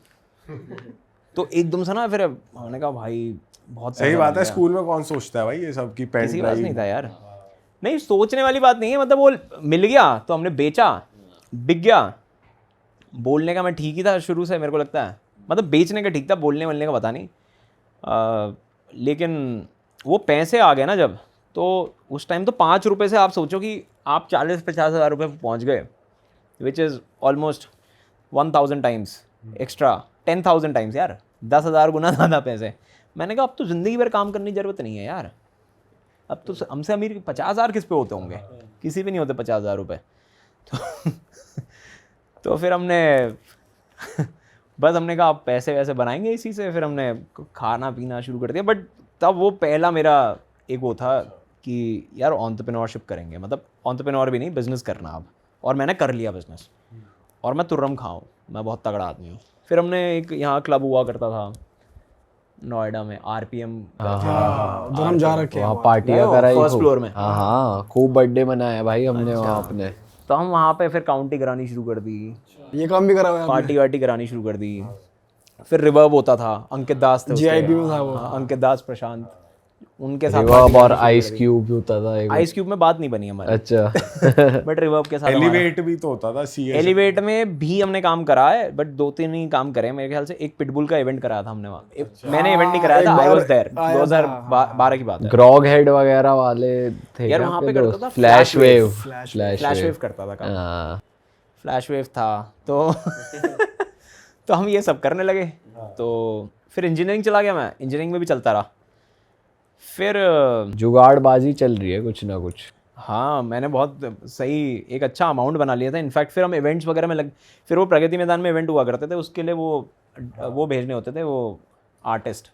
तो एकदम से ना फिर हमने कहा भाई बहुत सही बात है, स्कूल में कौन सोचता है भाई ये सब की पेन किसी के पास नहीं था यार। नहीं, सोचने वाली बात नहीं है, मतलब वो मिल गया तो हमने बेचा, बिक गया। बोलने का मैं ठीक ही था शुरू से, मेरे को लगता है, मतलब बेचने का ठीक था, बोलने वालने का पता नहीं। लेकिन वो पैसे आ गए ना जब, तो उस टाइम तो 5 रुपये से आप सोचो कि आप 40-50 हज़ार रुपये पहुँच गए, which is almost 1000 times extra, 10,000 times यार, 10,000 गुना ज़्यादा पैसे। मैंने कहा अब तो ज़िंदगी भर काम करने की ज़रूरत नहीं है यार, अब तो हमसे अमीर 50,000 किस पे होते होंगे, किसी पे नहीं होते 50,000 रुपये। तो फिर हमने बस हमने कहा आप पैसे वैसे बनाएंगे इसी से, फिर हमने खाना पीना शुरू कर दिया। बट तब वो पहला मेरा एक वो था कि यार एंटरप्रेन्योरशिप करेंगे, मतलब एंटरप्रेन्योर भी नहीं, बिज़नेस करना अब। और मैंने कर लिया बिज़नेस, और मैं तुर्रम खाऊँ, मैं बहुत तगड़ा आदमी हूँ। फिर हमने एक यहाँ क्लब हुआ करता था नोएडा में, RPM, जो हम जा रखे हैं वहाँ पार्टियाँ कराई फर्स्ट खूब। फ्लोर में। हाँ, खूब बर्थडे मनाया भाई हमने वहाँ अपने। तो हम वहाँ पे फिर काउंटी करानी शुरू कर दी, ये काम भी करा हुआ है आपने? पार्टी वार्टी करानी शुरू कर दी। फिर रिवर्ब होता था, अंकित दास थे उसके। GIP में था वो। हाँ, अंकित दास, प्रशांत, उनके साथ रिवर्ब और आइस क्यूब भी होता था एक। आइस क्यूब में बात नहीं बनी हमारी, अच्छा। बट रिवर्ब के साथ एलिवेट भी तो होता था, CS एलिवेट में भी हमने काम करा है, बट 2-3 ही काम करे मेरे ख्याल से। एक पिटबुल का इवेंट कराया था हमने वहाँ, मैंने इवेंट नहीं कराया था, आई वाज देयर, 2012 की बात है। ग्रॉग हेड वगैरह वाले थे यार क्या वहाँ आपके पे करता दोस्त? था फ्लैश वेव, फ्लैश वेव करता था काम, हाँ। फ्लैश वेव था। तो तो हम ये सब करने लगे। तो फिर इंजीनियरिंग चला गया मैं, इंजीनियरिंग में भी चलता रहा। फिर जुगाड़बाजी चल रही है कुछ ना कुछ। हाँ, मैंने बहुत सही एक अच्छा अमाउंट बना लिया था। इनफैक्ट फिर हम इवेंट्स वगैरह में फिर वो प्रगति मैदान में इवेंट हुआ करते थे, उसके लिए वो भेजने होते थे, वो आर्टिस्ट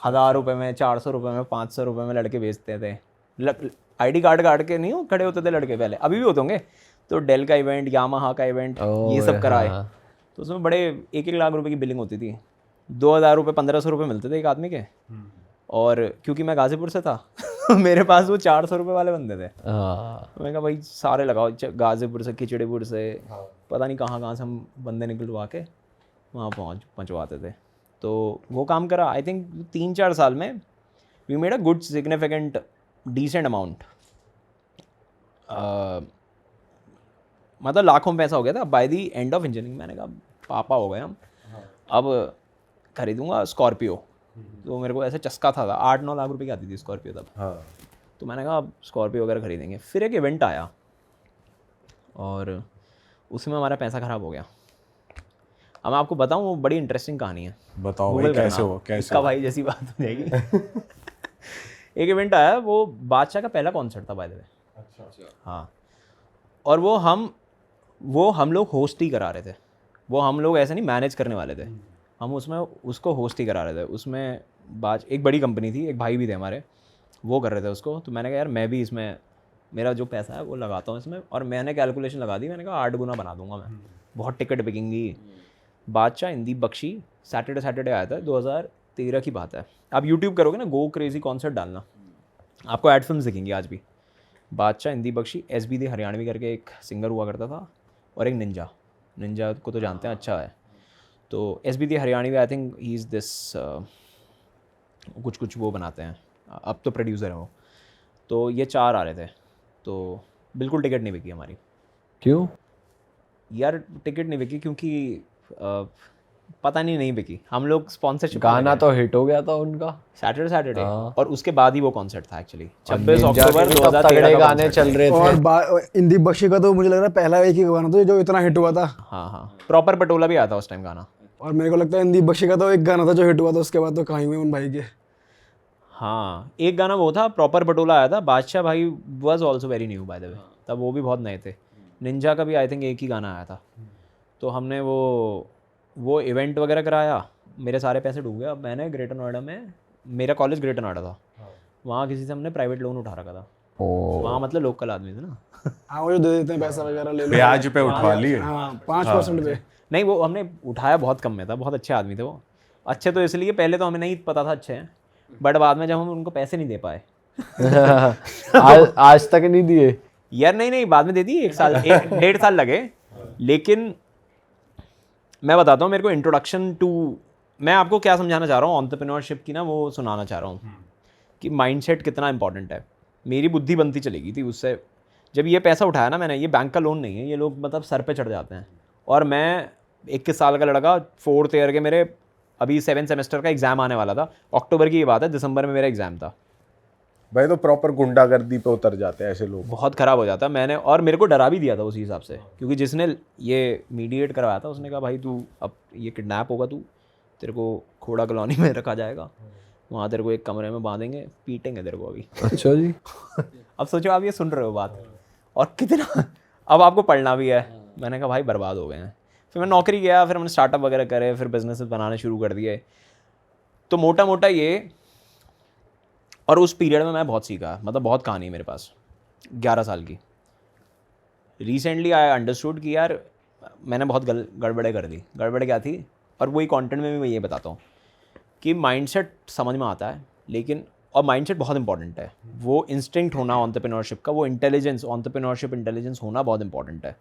1000 रुपये में, 400 रुपये में, 500 रुपये में लड़के भेजते थे। ID कार्ड काट के नहीं, वो खड़े होते थे लड़के, पहले अभी भी होते होंगे। तो डेल का इवेंट, यामाहा का इवेंट, ये सब कराए। तो उसमें बड़े 1-1 लाख रुपए की बिलिंग होती थी। 2000 रुपये, 1500 रुपये मिलते थे एक आदमी के। और क्योंकि मैं गाजीपुर से था मेरे पास वो 400 रुपये वाले बंदे थे। तो मैंने कहा भाई सारे लगाओ, गाजीपुर से, खिचड़ीपुर से, पता नहीं कहाँ कहाँ से हम बंदे निकलवा के वहाँ पहुँचवाते थे। तो वो काम करा। आई थिंक 3-4 साल में we made a good significant decent amount, मतलब लाखों में पैसा हो गया था by the end of engineering. मैंने कहा पापा हो गए हम, अब खरीदूंगा स्कॉर्पियो। तो मेरे को ऐसे चस्का था 8-9 लाख रुपए की आती थी स्कॉर्पियो तब। तो मैंने कहा अब स्कॉर्पियो वगैरह खरीदेंगे। फिर एक इवेंट आया और उसमें हमारा पैसा ख़राब हो गया। अब मैं आपको बताऊं, वो बड़ी इंटरेस्टिंग कहानी है। बताओ Google भाई कैसे करना, हुआ, कैसे इसका भाई जैसी बात हो जाएगी। एक इवेंट आया, वो बादशाह का पहला कॉन्सर्ट था बाय द वे। अच्छा। हाँ, और वो हम लोग होस्ट ही करा रहे थे। वो हम लोग ऐसे नहीं मैनेज करने वाले थे, हम उसमें उसको होस्ट ही करा रहे थे। उसमें एक बड़ी कंपनी थी, एक भाई भी थे हमारे, वो कर रहे थे उसको। तो मैंने कहा यार मैं भी इसमें मेरा जो पैसा है वो लगाता हूँ इसमें, और मैंने कैलकुलेशन लगा दी, मैंने कहा 8 गुना बना दूंगा मैं, बहुत टिकट बिकेंगी। बादशाह इंदीप बख्शी सैटरडे आया था, 2013 की बात है। आप यूट्यूब करोगे ना, गो क्रेजी कॉन्सर्ट डालना, आपको एड फिल्म दिखेंगी आज भी। बादशाह इंदीप बख्शी, SB दी हरियाणवी करके एक सिंगर हुआ करता था, और एक निंजा को तो जानते हैं, अच्छा है। तो SB the Haryanvi, I think he is this कुछ वो बनाते हैं, अब तो प्रोड्यूसर है वो। तो ये 4 आ रहे थे, तो बिल्कुल टिकट नहीं बिकी हमारी। क्यों? यार टिकट नहीं बिकी क्योंकि पता नहीं बिकी। हम लोग स्पॉन्सरशिप, गाना तो हिट हो गया था उनका सैटरडे, हाँ। और उसके बाद ही वो कॉन्सर्ट था एक्चुअली, 26 निंजा अक्टूबर के भी तब 2013 तगड़े का गाने concert चल है। रहे थे। और इंदीप बख्शी का तो मुझे लग रहा है पहला एक ही गाना था जो इतना हिट हुआ था। हाँ, प्रॉपर पटोला भी आया था उस टाइम गाना। और मेरे को लगता है इंदीप बख्शी का तो एक गाना था जो हिट हुआ था, उसके बाद तो कहाँ हुए उन भाई के। हाँ, एक गाना वो था, प्रॉपर पटोला आया था। बादशाह भाई was also very new by the way, तब वो भी बहुत नए थे। निंजा का भी आई थिंक एक ही गाना आया था। तो हमने वो इवेंट वगैरह कराया, मेरे सारे पैसे डूब गए। अब मैंने ग्रेटर नोएडा में, मेरा कॉलेज ग्रेटर नोएडा था, वहाँ किसी से हमने प्राइवेट लोन उठा रखा था। वहाँ मतलब लोकल आदमी थे ना। हाँ, वो जो दे देते हैं पैसा वगैरह ले लो। ब्याज पे उठवा लिए। हाँ, 5% पे। नहीं, वो हमने उठाया बहुत कम में था, बहुत अच्छे आदमी थे वो। अच्छे तो इसलिए, पहले तो हमें नहीं पता था अच्छे हैं, बट बाद में जब हम उनको पैसे नहीं दे पाए आज तक नहीं दिए यार। नहीं, बाद में दे दी, 1.5 साल लगे। लेकिन मैं बताता हूँ, मेरे को इंट्रोडक्शन टू, मैं आपको क्या समझाना चाह रहा हूँ एंटरप्रेन्योरशिप की ना, वो सुनाना चाह रहा हूँ कि माइंडसेट कितना इंपॉर्टेंट है। मेरी बुद्धि बनती चली गई थी उससे। जब ये पैसा उठाया ना मैंने, ये बैंक का लोन नहीं है, ये लोग मतलब सर पे चढ़ जाते हैं। और मैं 21 साल का लड़का, 4th ईयर के, मेरे अभी 7 सेमेस्टर का एग्ज़ाम आने वाला था। अक्टूबर की ये बात है, दिसंबर में मेरा एग्ज़ाम था। भाई तो प्रॉपर गुंडागर्दी पे उतर जाते हैं ऐसे लोग। बहुत ख़राब हो जाता मैंने, और मेरे को डरा भी दिया था उसी हिसाब से, क्योंकि जिसने ये मीडिएट करवाया था उसने कहा भाई तू अब ये किडनैप होगा, तू तेरे को खोड़ा कॉलोनी में रखा जाएगा, वहाँ तेरे को एक कमरे में बांधेंगे, पीटेंगे तेरे को अभी। अच्छा जी। अब सोचो आप ये सुन रहे हो बात, और कितना अब आपको पढ़ना भी है। मैंने कहा भाई बर्बाद हो गए हैं। फिर मैं नौकरी गया, फिर हमने स्टार्टअप वगैरह करे, फिर बिजनेस बनाने शुरू कर दिए। तो मोटा मोटा ये, और उस पीरियड में मैं बहुत सीखा, मतलब बहुत कहानी है मेरे पास 11 साल की। रिसेंटली आई अंडरस्टूड कि यार मैंने बहुत गड़बड़े कर दी। गड़बड़ क्या थी, और वही कंटेंट में भी मैं ये बताता हूँ कि माइंडसेट समझ में आता है, लेकिन और माइंडसेट बहुत इंपॉर्टेंट है। वो इंस्टिंक्ट होना एंटरप्रेन्योरशिप का, वो इंटेलिजेंस, एंटरप्रेन्योरशिप इंटेलिजेंस होना बहुत इंपॉर्टेंट है।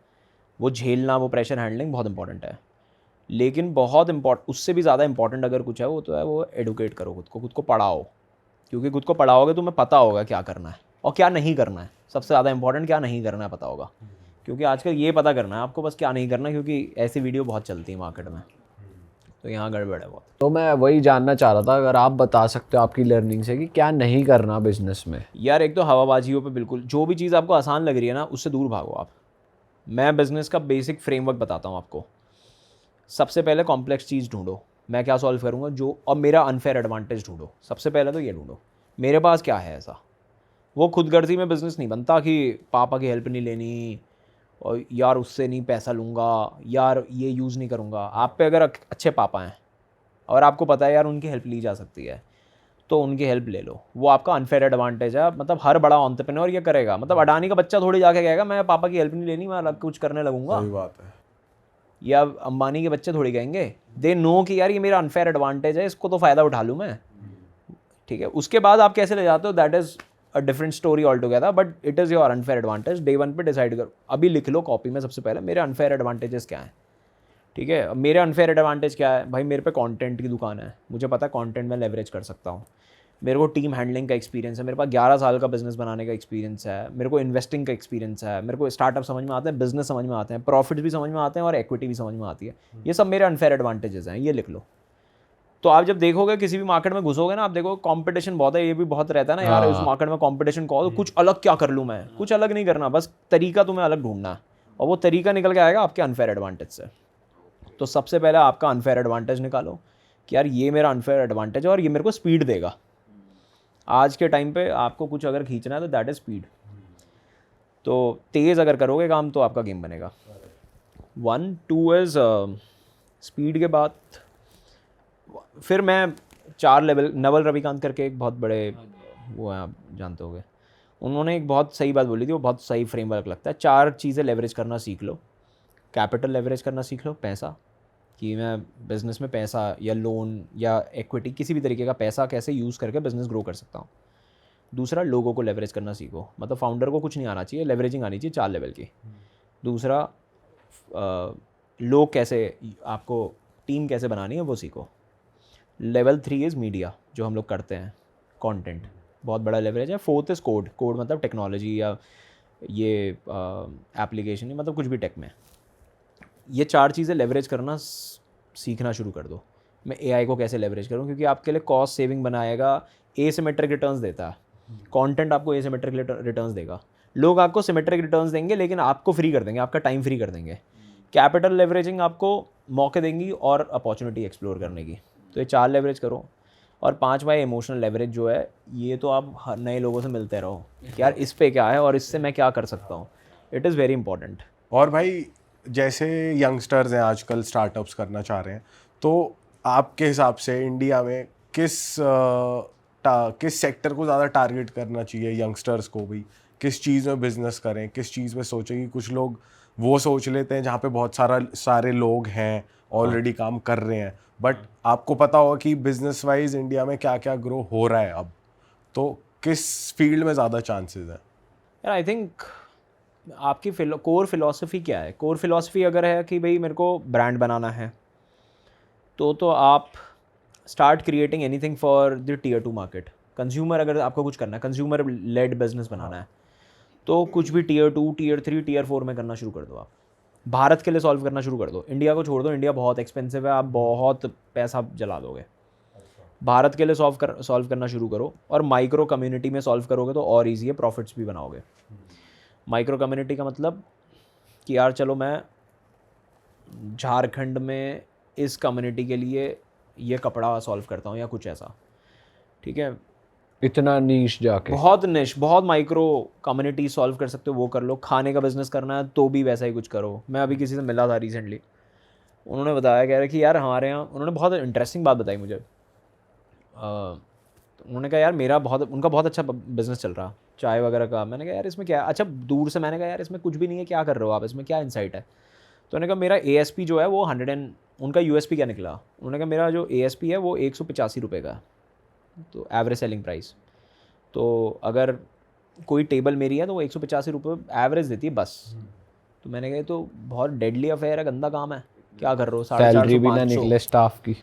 वो झेलना, वो प्रेशर हैंडलिंग बहुत इंपॉर्टेंट है। लेकिन बहुत उससे भी ज़्यादा इंपॉर्टेंट अगर कुछ है वो तो है वो एडुकेट करो खुद को पढ़ाओ। क्योंकि खुद को पढ़ाओगे तुम्हें पता होगा क्या करना है और क्या नहीं करना है। सबसे ज़्यादा इंपॉर्टेंट क्या नहीं करना है पता होगा, क्योंकि आजकल ये पता करना है आपको बस क्या नहीं करना, क्योंकि ऐसी वीडियो बहुत चलती है मार्केट में, तो यहाँ गड़बड़ है बहुत। तो मैं वही जानना चाह रहा था, अगर आप बता सकते हो आपकी लर्निंग से कि क्या नहीं करना बिजनेस में। यार एक तो हवाबाजियों पे बिल्कुल, जो भी चीज़ आपको आसान लग रही है ना उससे दूर भागो आप। मैं बिज़नेस का बेसिक फ्रेमवर्क बताता हूँ आपको। सबसे पहले कॉम्प्लेक्स चीज़ ढूंढो, मैं क्या सॉल्व करूँगा जो, और मेरा अनफेयर एडवांटेज ढूंढो। सबसे पहले तो ये ढूंढो मेरे पास क्या है ऐसा। वो खुदगर्जी में बिज़नेस नहीं बनता कि पापा की हेल्प नहीं लेनी और यार उससे नहीं पैसा लूँगा, यार ये यूज़ नहीं करूँगा। आप पे अगर अच्छे पापा हैं और आपको पता है यार उनकी हेल्प ली जा सकती है, तो उनकी हेल्प ले लो। वो आपका अनफेयर एडवांटेज है। मतलब हर बड़ा एंटरप्रेन्योर ये करेगा। मतलब अडानी का बच्चा थोड़ी जाके कहेगा मैं पापा की हेल्प नहीं लेनी, मैं अलग कुछ करने लगूंगा। सही बात है। या अंबानी के बच्चे थोड़ी कहेंगे। दे नो कि यार ये मेरा अनफेयर एडवांटेज है, इसको तो फ़ायदा उठा लूँ मैं। ठीक है, उसके बाद आप कैसे ले जाते हो that is a different story all together, but it is your unfair advantage. Day 1 पे डिसाइड करो, अभी लिख लो कॉपी में सबसे पहले मेरे अनफेयर एडवांटेजेस क्या हैं। ठीक है, मेरे अनफेयर एडवांटेज क्या है भाई, मेरे पे कंटेंट की दुकान है, मुझे पता है कंटेंट में लेवरेज कर सकता हूँ। मेरे को टीम हैंडलिंग का एक्सपीरियंस है, मेरे पास 11 साल का बिजनेस बनाने का एक्सपीरियंस है, मेरे को इन्वेस्टिंग का एक्सपीरियंस है, मेरे को स्टार्टअप समझ में आते हैं, बिजनेस समझ में आते हैं, प्रॉफिट्स भी समझ में आते हैं और इक्विटी भी समझ में आती है। ये सब मेरे अनफेयर एडवांटेजेस हैं, ये लिख लो। तो आप जब देखोगे किसी भी मार्केट में घुसोगे ना, आप देखो कंपटीशन बहुत है, ये भी बहुत रहता है ना यार उस मार्केट में कंपटीशन को, तो कुछ अलग क्या कर लूँ मैं। कुछ अलग नहीं करना, बस तरीका तुम्हें अलग ढूंढना है और वो तरीका निकल के आएगा आपके अनफेयर एडवांटेज से। तो सबसे पहले आपका अनफेयर एडवांटेज निकालो कि यार ये मेरा अनफेयर एडवांटेज है और ये मेरे को स्पीड देगा। आज के टाइम पे आपको कुछ अगर खींचना है तो दैट इज़ स्पीड। तो तेज़ अगर करोगे काम तो आपका गेम बनेगा। 1 2 इज़ स्पीड के बाद फिर मैं 4 लेवल, नवल रविकांत करके एक बहुत बड़े वो हैं, आप जानते होगे, उन्होंने एक बहुत सही बात बोली थी, वो बहुत सही फ्रेमवर्क लगता है। 4 चीज़ें लेवरेज करना सीख लो। कैपिटल लेवरेज करना सीख लो, पैसा, कि मैं बिज़नेस में पैसा या लोन या इक्विटी किसी भी तरीके का पैसा कैसे यूज़ करके बिज़नेस ग्रो कर सकता हूँ। दूसरा, लोगों को लेवरेज करना सीखो, मतलब फाउंडर को कुछ नहीं आना चाहिए, लेवरेजिंग आनी चाहिए 4 लेवल की। दूसरा, लोग कैसे, आपको टीम कैसे बनानी है वो सीखो। लेवल 3 इज़ मीडिया, जो हम लोग करते हैं, कंटेंट बहुत बड़ा लेवरेज है। 4th इज़ कोड, कोड मतलब टेक्नोलॉजी या ये एप्लीकेशन, मतलब कुछ भी टेक में। ये 4 चीज़ें लेवरेज करना सीखना शुरू कर दो। मैं एआई को कैसे लेवरेज करूँ, क्योंकि आपके लिए कॉस्ट सेविंग बनाएगा, एसिमेट्रिक रिटर्न्स देता है। कंटेंट आपको एसिमेट्रिक रिटर्न्स देगा, लोग आपको सिमेट्रिक रिटर्न्स देंगे लेकिन आपको फ्री कर देंगे, आपका टाइम फ्री कर देंगे। कैपिटल लेवरेजिंग आपको मौके देंगी और अपॉर्चुनिटी एक्सप्लोर करने की। तो ये 4 लेवरेज करो। और 5वां इमोशनल लेवरेज जो है, ये तो आप हर नए लोगों से मिलते रहो कि यार इस पे क्या है और इससे मैं क्या कर सकता हूँ। It is very important. और भाई जैसे यंगस्टर्स हैं आजकल स्टार्टअप्स करना चाह रहे हैं, तो आपके हिसाब से इंडिया में किस सेक्टर को ज़्यादा टारगेट करना चाहिए यंगस्टर्स को भी? किस चीज़ में बिजनेस करें, किस चीज़ में सोचें? कि कुछ लोग वो सोच लेते हैं जहाँ पे बहुत सारे लोग हैं ऑलरेडी काम कर रहे हैं, बट आपको पता होगा कि बिजनेस वाइज इंडिया में क्या क्या ग्रो हो रहा है अब, तो किस फील्ड में ज़्यादा चांसेस हैं? यार आई थिंक आपकी कोर फिलॉसफी क्या है। कोर फिलॉसफी अगर है कि भाई मेरे को ब्रांड बनाना है, तो आप start creating anything for the tier 2 market. Consumer, अगर आपको कुछ करना है, कंज्यूमर लेड बिजनेस बनाना है, तो कुछ भी टियर 2, टियर 3, टियर 4 में करना शुरू कर दो। आप भारत के लिए सॉल्व करना शुरू कर दो। इंडिया को छोड़ दो, इंडिया बहुत एक्सपेंसिव है, आप बहुत पैसा जला दोगे। भारत के लिए सॉल्व करना शुरू करो, और माइक्रो कम्युनिटी में सॉल्व करोगे तो और ईजी है, प्रॉफिट्स भी बनाओगे। माइक्रो कम्युनिटी का मतलब कि यार चलो मैं झारखंड में इस कम्युनिटी के लिए ये कपड़ा सॉल्व करता हूँ या कुछ ऐसा, ठीक है। इतना नीश जाके, बहुत निश, बहुत माइक्रो कम्युनिटी सॉल्व कर सकते हो, वो कर लो। खाने का बिजनेस करना है तो भी वैसा ही कुछ करो। मैं अभी किसी से मिला था रिसेंटली, उन्होंने बताया, कह रहे कि यार हमारे यहाँ, उन्होंने बहुत इंटरेस्टिंग बात बताई मुझे। उन्होंने कहा यार उनका बहुत अच्छा बिजनेस चल रहा, चाय वगैरह का। मैंने कहा यार इसमें क्या है? अच्छा, दूर से मैंने कहा यार इसमें कुछ भी नहीं है, क्या कर रहे हो आप, इसमें क्या इंसाइट है? तो उन्होंने कहा मेरा ASP जो है वो 100, उनका USP क्या निकला, उन्होंने कहा मेरा जो ASP है वो 185 रुपये का है, तो एवरेज सेलिंग प्राइस। तो अगर कोई टेबल मेरी है तो वो 185 रुपये एवरेज देती है बस। तो मैंने कहा तो बहुत डेडली अफेयर है, गंदा काम है, क्या कर रहे हो? 450 सैलरी भी ना निकले स्टाफ की।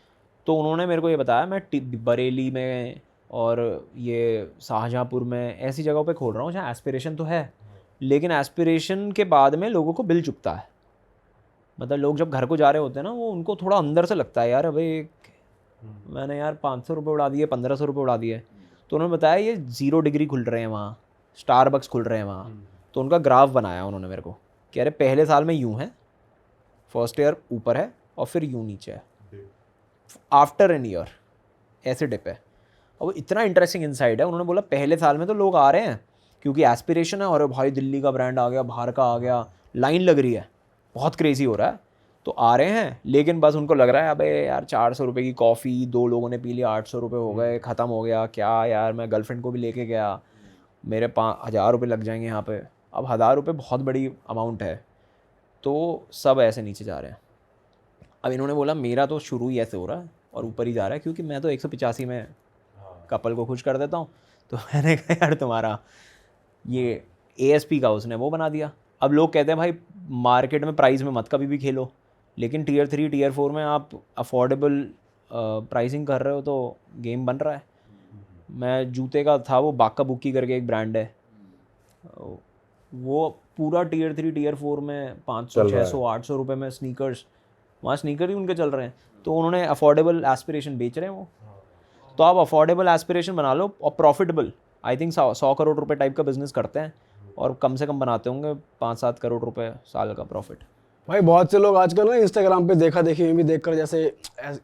तो उन्होंने मेरे को ये बताया, मैं बरेली में और ये शाहजहाँपुर में ऐसी जगहों पे खोल रहा हूँ जहाँ एस्पिरेशन तो है, लेकिन एस्पिरेशन के बाद में लोगों को बिल चुकता है। मतलब लोग जब घर को जा रहे होते हैं ना, वो उनको थोड़ा अंदर से लगता है यार अबे मैंने यार 500 रुपये उड़ा दिए, 1500 रुपये उड़ा दिए। तो उन्होंने बताया ये 0 डिग्री खुल रहे हैं वहाँ, स्टारबक्स खुल रहे हैं वहाँ। तो उनका ग्राफ बनाया उन्होंने मेरे को, कह रहे पहले साल में यूँ है, फर्स्ट ईयर ऊपर है और फिर यूँ नीचे है, आफ्टर एन ईयर ऐसे डिप है। और वो इतना इंटरेस्टिंग इनसाइड है। उन्होंने बोला पहले साल में तो लोग आ रहे हैं क्योंकि एस्पिरेशन है, और भाई दिल्ली का ब्रांड आ गया, बाहर का आ गया, लाइन लग रही है, बहुत क्रेजी हो रहा है, तो आ रहे हैं। लेकिन बस उनको लग रहा है अबे यार 400 रुपये की कॉफ़ी 2 लोगों ने पी लिया, 800 रुपये हो गए, ख़त्म हो गया, क्या यार मैं गर्लफ्रेंड को भी लेके गया, मेरे 1000 रुपये लग जाएंगे यहाँ पे। अब 1000 रुपये बहुत बड़ी अमाउंट है, तो सब ऐसे नीचे जा रहे हैं। अब इन्होंने बोला मेरा तो शुरू ही ऐसे हो रहा है और ऊपर ही जा रहा है, क्योंकि मैं तो 185 में कपल को खुश कर देता हूँ। तो मैंने कहा यार तुम्हारा ये ASP का उसने वो बना दिया। अब लोग कहते हैं भाई मार्केट में प्राइस में मत कभी भी खेलो, लेकिन टियर 3 टियर 4 में आप अफोर्डेबल प्राइसिंग कर रहे हो तो गेम बन रहा है। मैं जूते का था, वो बाका बुक्की करके एक ब्रांड है, वो पूरा टियर 3 टियर 4 में 500 600 800 रुपये में स्नीकर्स, वहाँ स्नीकर ही उनके चल रहे हैं। तो उन्होंने अफोर्डेबल एस्पिरेशन बेच रहे हैं वो। तो आप अफोर्डेबल एस्पिरेशन बना लो और प्रॉफिटेबल, आई थिंक 100 करोड़ रुपए टाइप का बिजनेस करते हैं और कम से कम बनाते होंगे 5-7 करोड़ रुपए साल का प्रॉफिट। भाई बहुत से लोग आजकल ना इंस्टाग्राम पे देखा देखी में भी देखकर, जैसे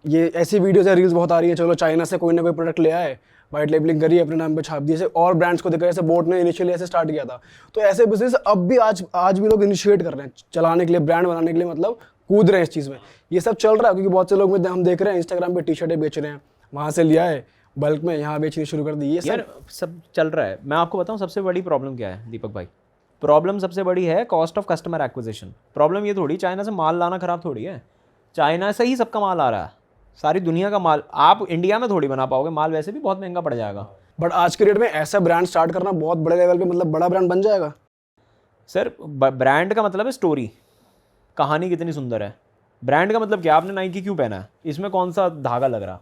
ये ऐसी वीडियोस या रील्स बहुत आ रही है, चलो चाइना से कोई ना कोई प्रोडक्ट ले आए, वाइट लेबलिंग करी, अपने नाम पे छाप दिए, जैसे और ब्रांड्स को देखकर, जैसे बोट ने इनिशियली ऐसे स्टार्ट किया था। तो ऐसे बिजनेस अब भी आज भी लोग इनिशिएट कर रहे हैं चलाने के लिए, ब्रांड बनाने के लिए, मतलब कूद रहे हैं इस चीज़ में। ये सब चल रहा है क्योंकि बहुत से लोग हम देख रहे हैं इंस्टाग्राम पे टी शर्टें बेच रहे हैं, वहाँ से लिया है, बल्क में यहाँ बेचनी शुरू कर दी ये सब। यार सब चल रहा है। मैं आपको बताऊं सबसे बड़ी प्रॉब्लम क्या है दीपक भाई। प्रॉब्लम सबसे बड़ी है cost of customer acquisition. Problem ये थोड़ी चाइना से माल लाना खराब थोड़ी है, चाइना से ही सबका माल आ रहा है, सारी दुनिया का माल। आप इंडिया में थोड़ी बना पाओगे, माल वैसे भी बहुत महंगा पड़ जाएगा। बट आज के डेट में ऐसा ब्रांड स्टार्ट करना बहुत बड़े लेवल पे, मतलब बड़ा ब्रांड बन जाएगा। सर ब्रांड का मतलब है स्टोरी, कहानी कितनी सुंदर है। ब्रांड का मतलब क्या, आपने नाइकी क्यों पहना है, इसमें कौन सा धागा लग रहा,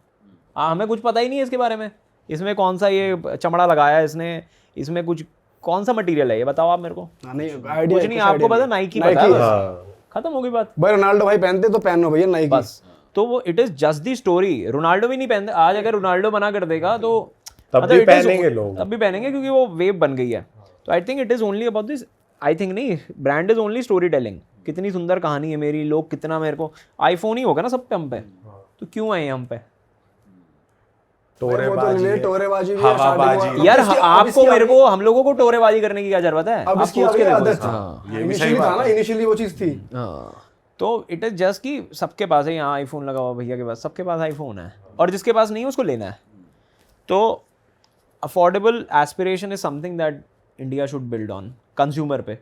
हमें कुछ पता ही नहीं है इसके बारे में। इसमें कौन सा ये चमड़ा लगाया है इसने, इसमें कुछ कौन सा मटेरियल है ये बताओ आप मेरे को। नहीं कुछ आइडिया नहीं, आपको पता नाइकी पता है बस, खत्म हो गई बात। भाई रोनाल्डो भाई पहनते तो पहनो भैया नाइकी बस तो वो it is just the story. Ronaldo भी नहीं पहनते आज, अगर रोनाल्डो मना कर देगा तो तब भी पहनेंगे लोग, तब भी पहनेंगे क्योंकि वो वेव बन गई है। तो I think it is only about this, I think नहीं, brand is only storytelling. कितनी सुंदर कहानी है मेरी, लोग कितना मेरे को, आईफोन ही होगा ना सब पे हम पे, तो क्यों आए हम पे। टोरेबाजी भी हवाबाजी। यार आपको मेरे को हम लोगों को टोरेबाजी करने की क्या जरूरत है, अब आप इसकी सोच के देखो आदत इसको। ये भी सही था ना, इनिशियली वो चीज थी। तो इट इज जस्ट कि सबके पास है, यहाँ आईफोन लगा हुआ भैया के पास, सबके पास आईफोन है, और जिसके पास नहीं है उसको लेना है। तो affordable aspiration is something that India should build on consumer पे।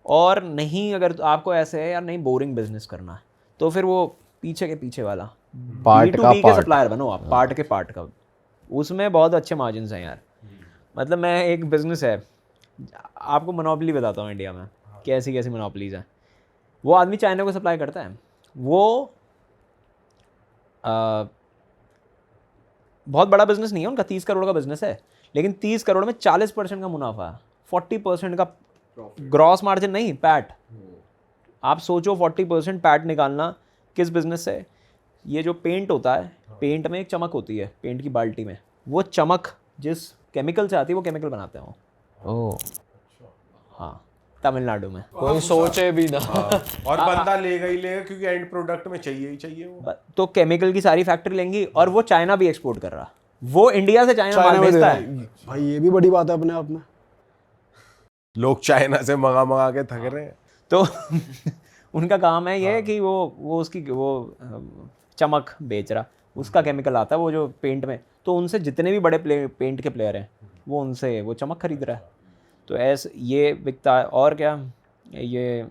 और नहीं, अगर आपको ऐसे है यार नहीं बोरिंग बिजनेस करना है, तो फिर वो पीछे के पीछे वाला पार्ट का B2B के सप्लायर बनो आप, पार्ट के पार्ट का, उसमें बहुत अच्छे मार्जिन हैं यार। मतलब मैं एक बिजनेस है, आपको मोनोपोली बताता हूँ इंडिया में कैसी कैसी मोनोपोलीज हैं। वो आदमी चाइना को सप्लाई करता है, वो बहुत बड़ा बिजनेस नहीं है उनका, 30 करोड़ का बिजनेस है, लेकिन 30 करोड़ में 40% का मुनाफा है, 40% का ग्रॉस मार्जिन नहीं, पैट। आप सोचो 40% पैट निकालना किस बिजनेस से। ये जो पेंट होता है, पेंट में एक चमक होती है, पेंट की बाल्टी में, वो चमक जिस केमिकल से आती है वो केमिकल बनाते हैं वो। ओह, हाँ, तमिलनाडु में। कोई सोचे भी ना। और बंदा लेगा ही लेगा क्योंकि एंड प्रोडक्ट में चाहिए ही चाहिए वो। तो केमिकल की सारी फैक्ट्री लेंगी, और वो चाइना भी एक्सपोर्ट कर रहा, वो इंडिया से चाइना माल में भेजता है। भाई ये भी बड़ी बात है अपने आप में। लोग चाइना से मंगा के थक रहे हैं। तो उनका काम है ये कि वो उसकी वो चमक बेच रहा, उसका केमिकल आता है वो जो पेंट में, तो उनसे जितने भी बड़े पेंट के प्लेयर हैं वो उनसे वो चमक खरीद रहा है। तो ऐसे ये बिकता है। और क्या, ये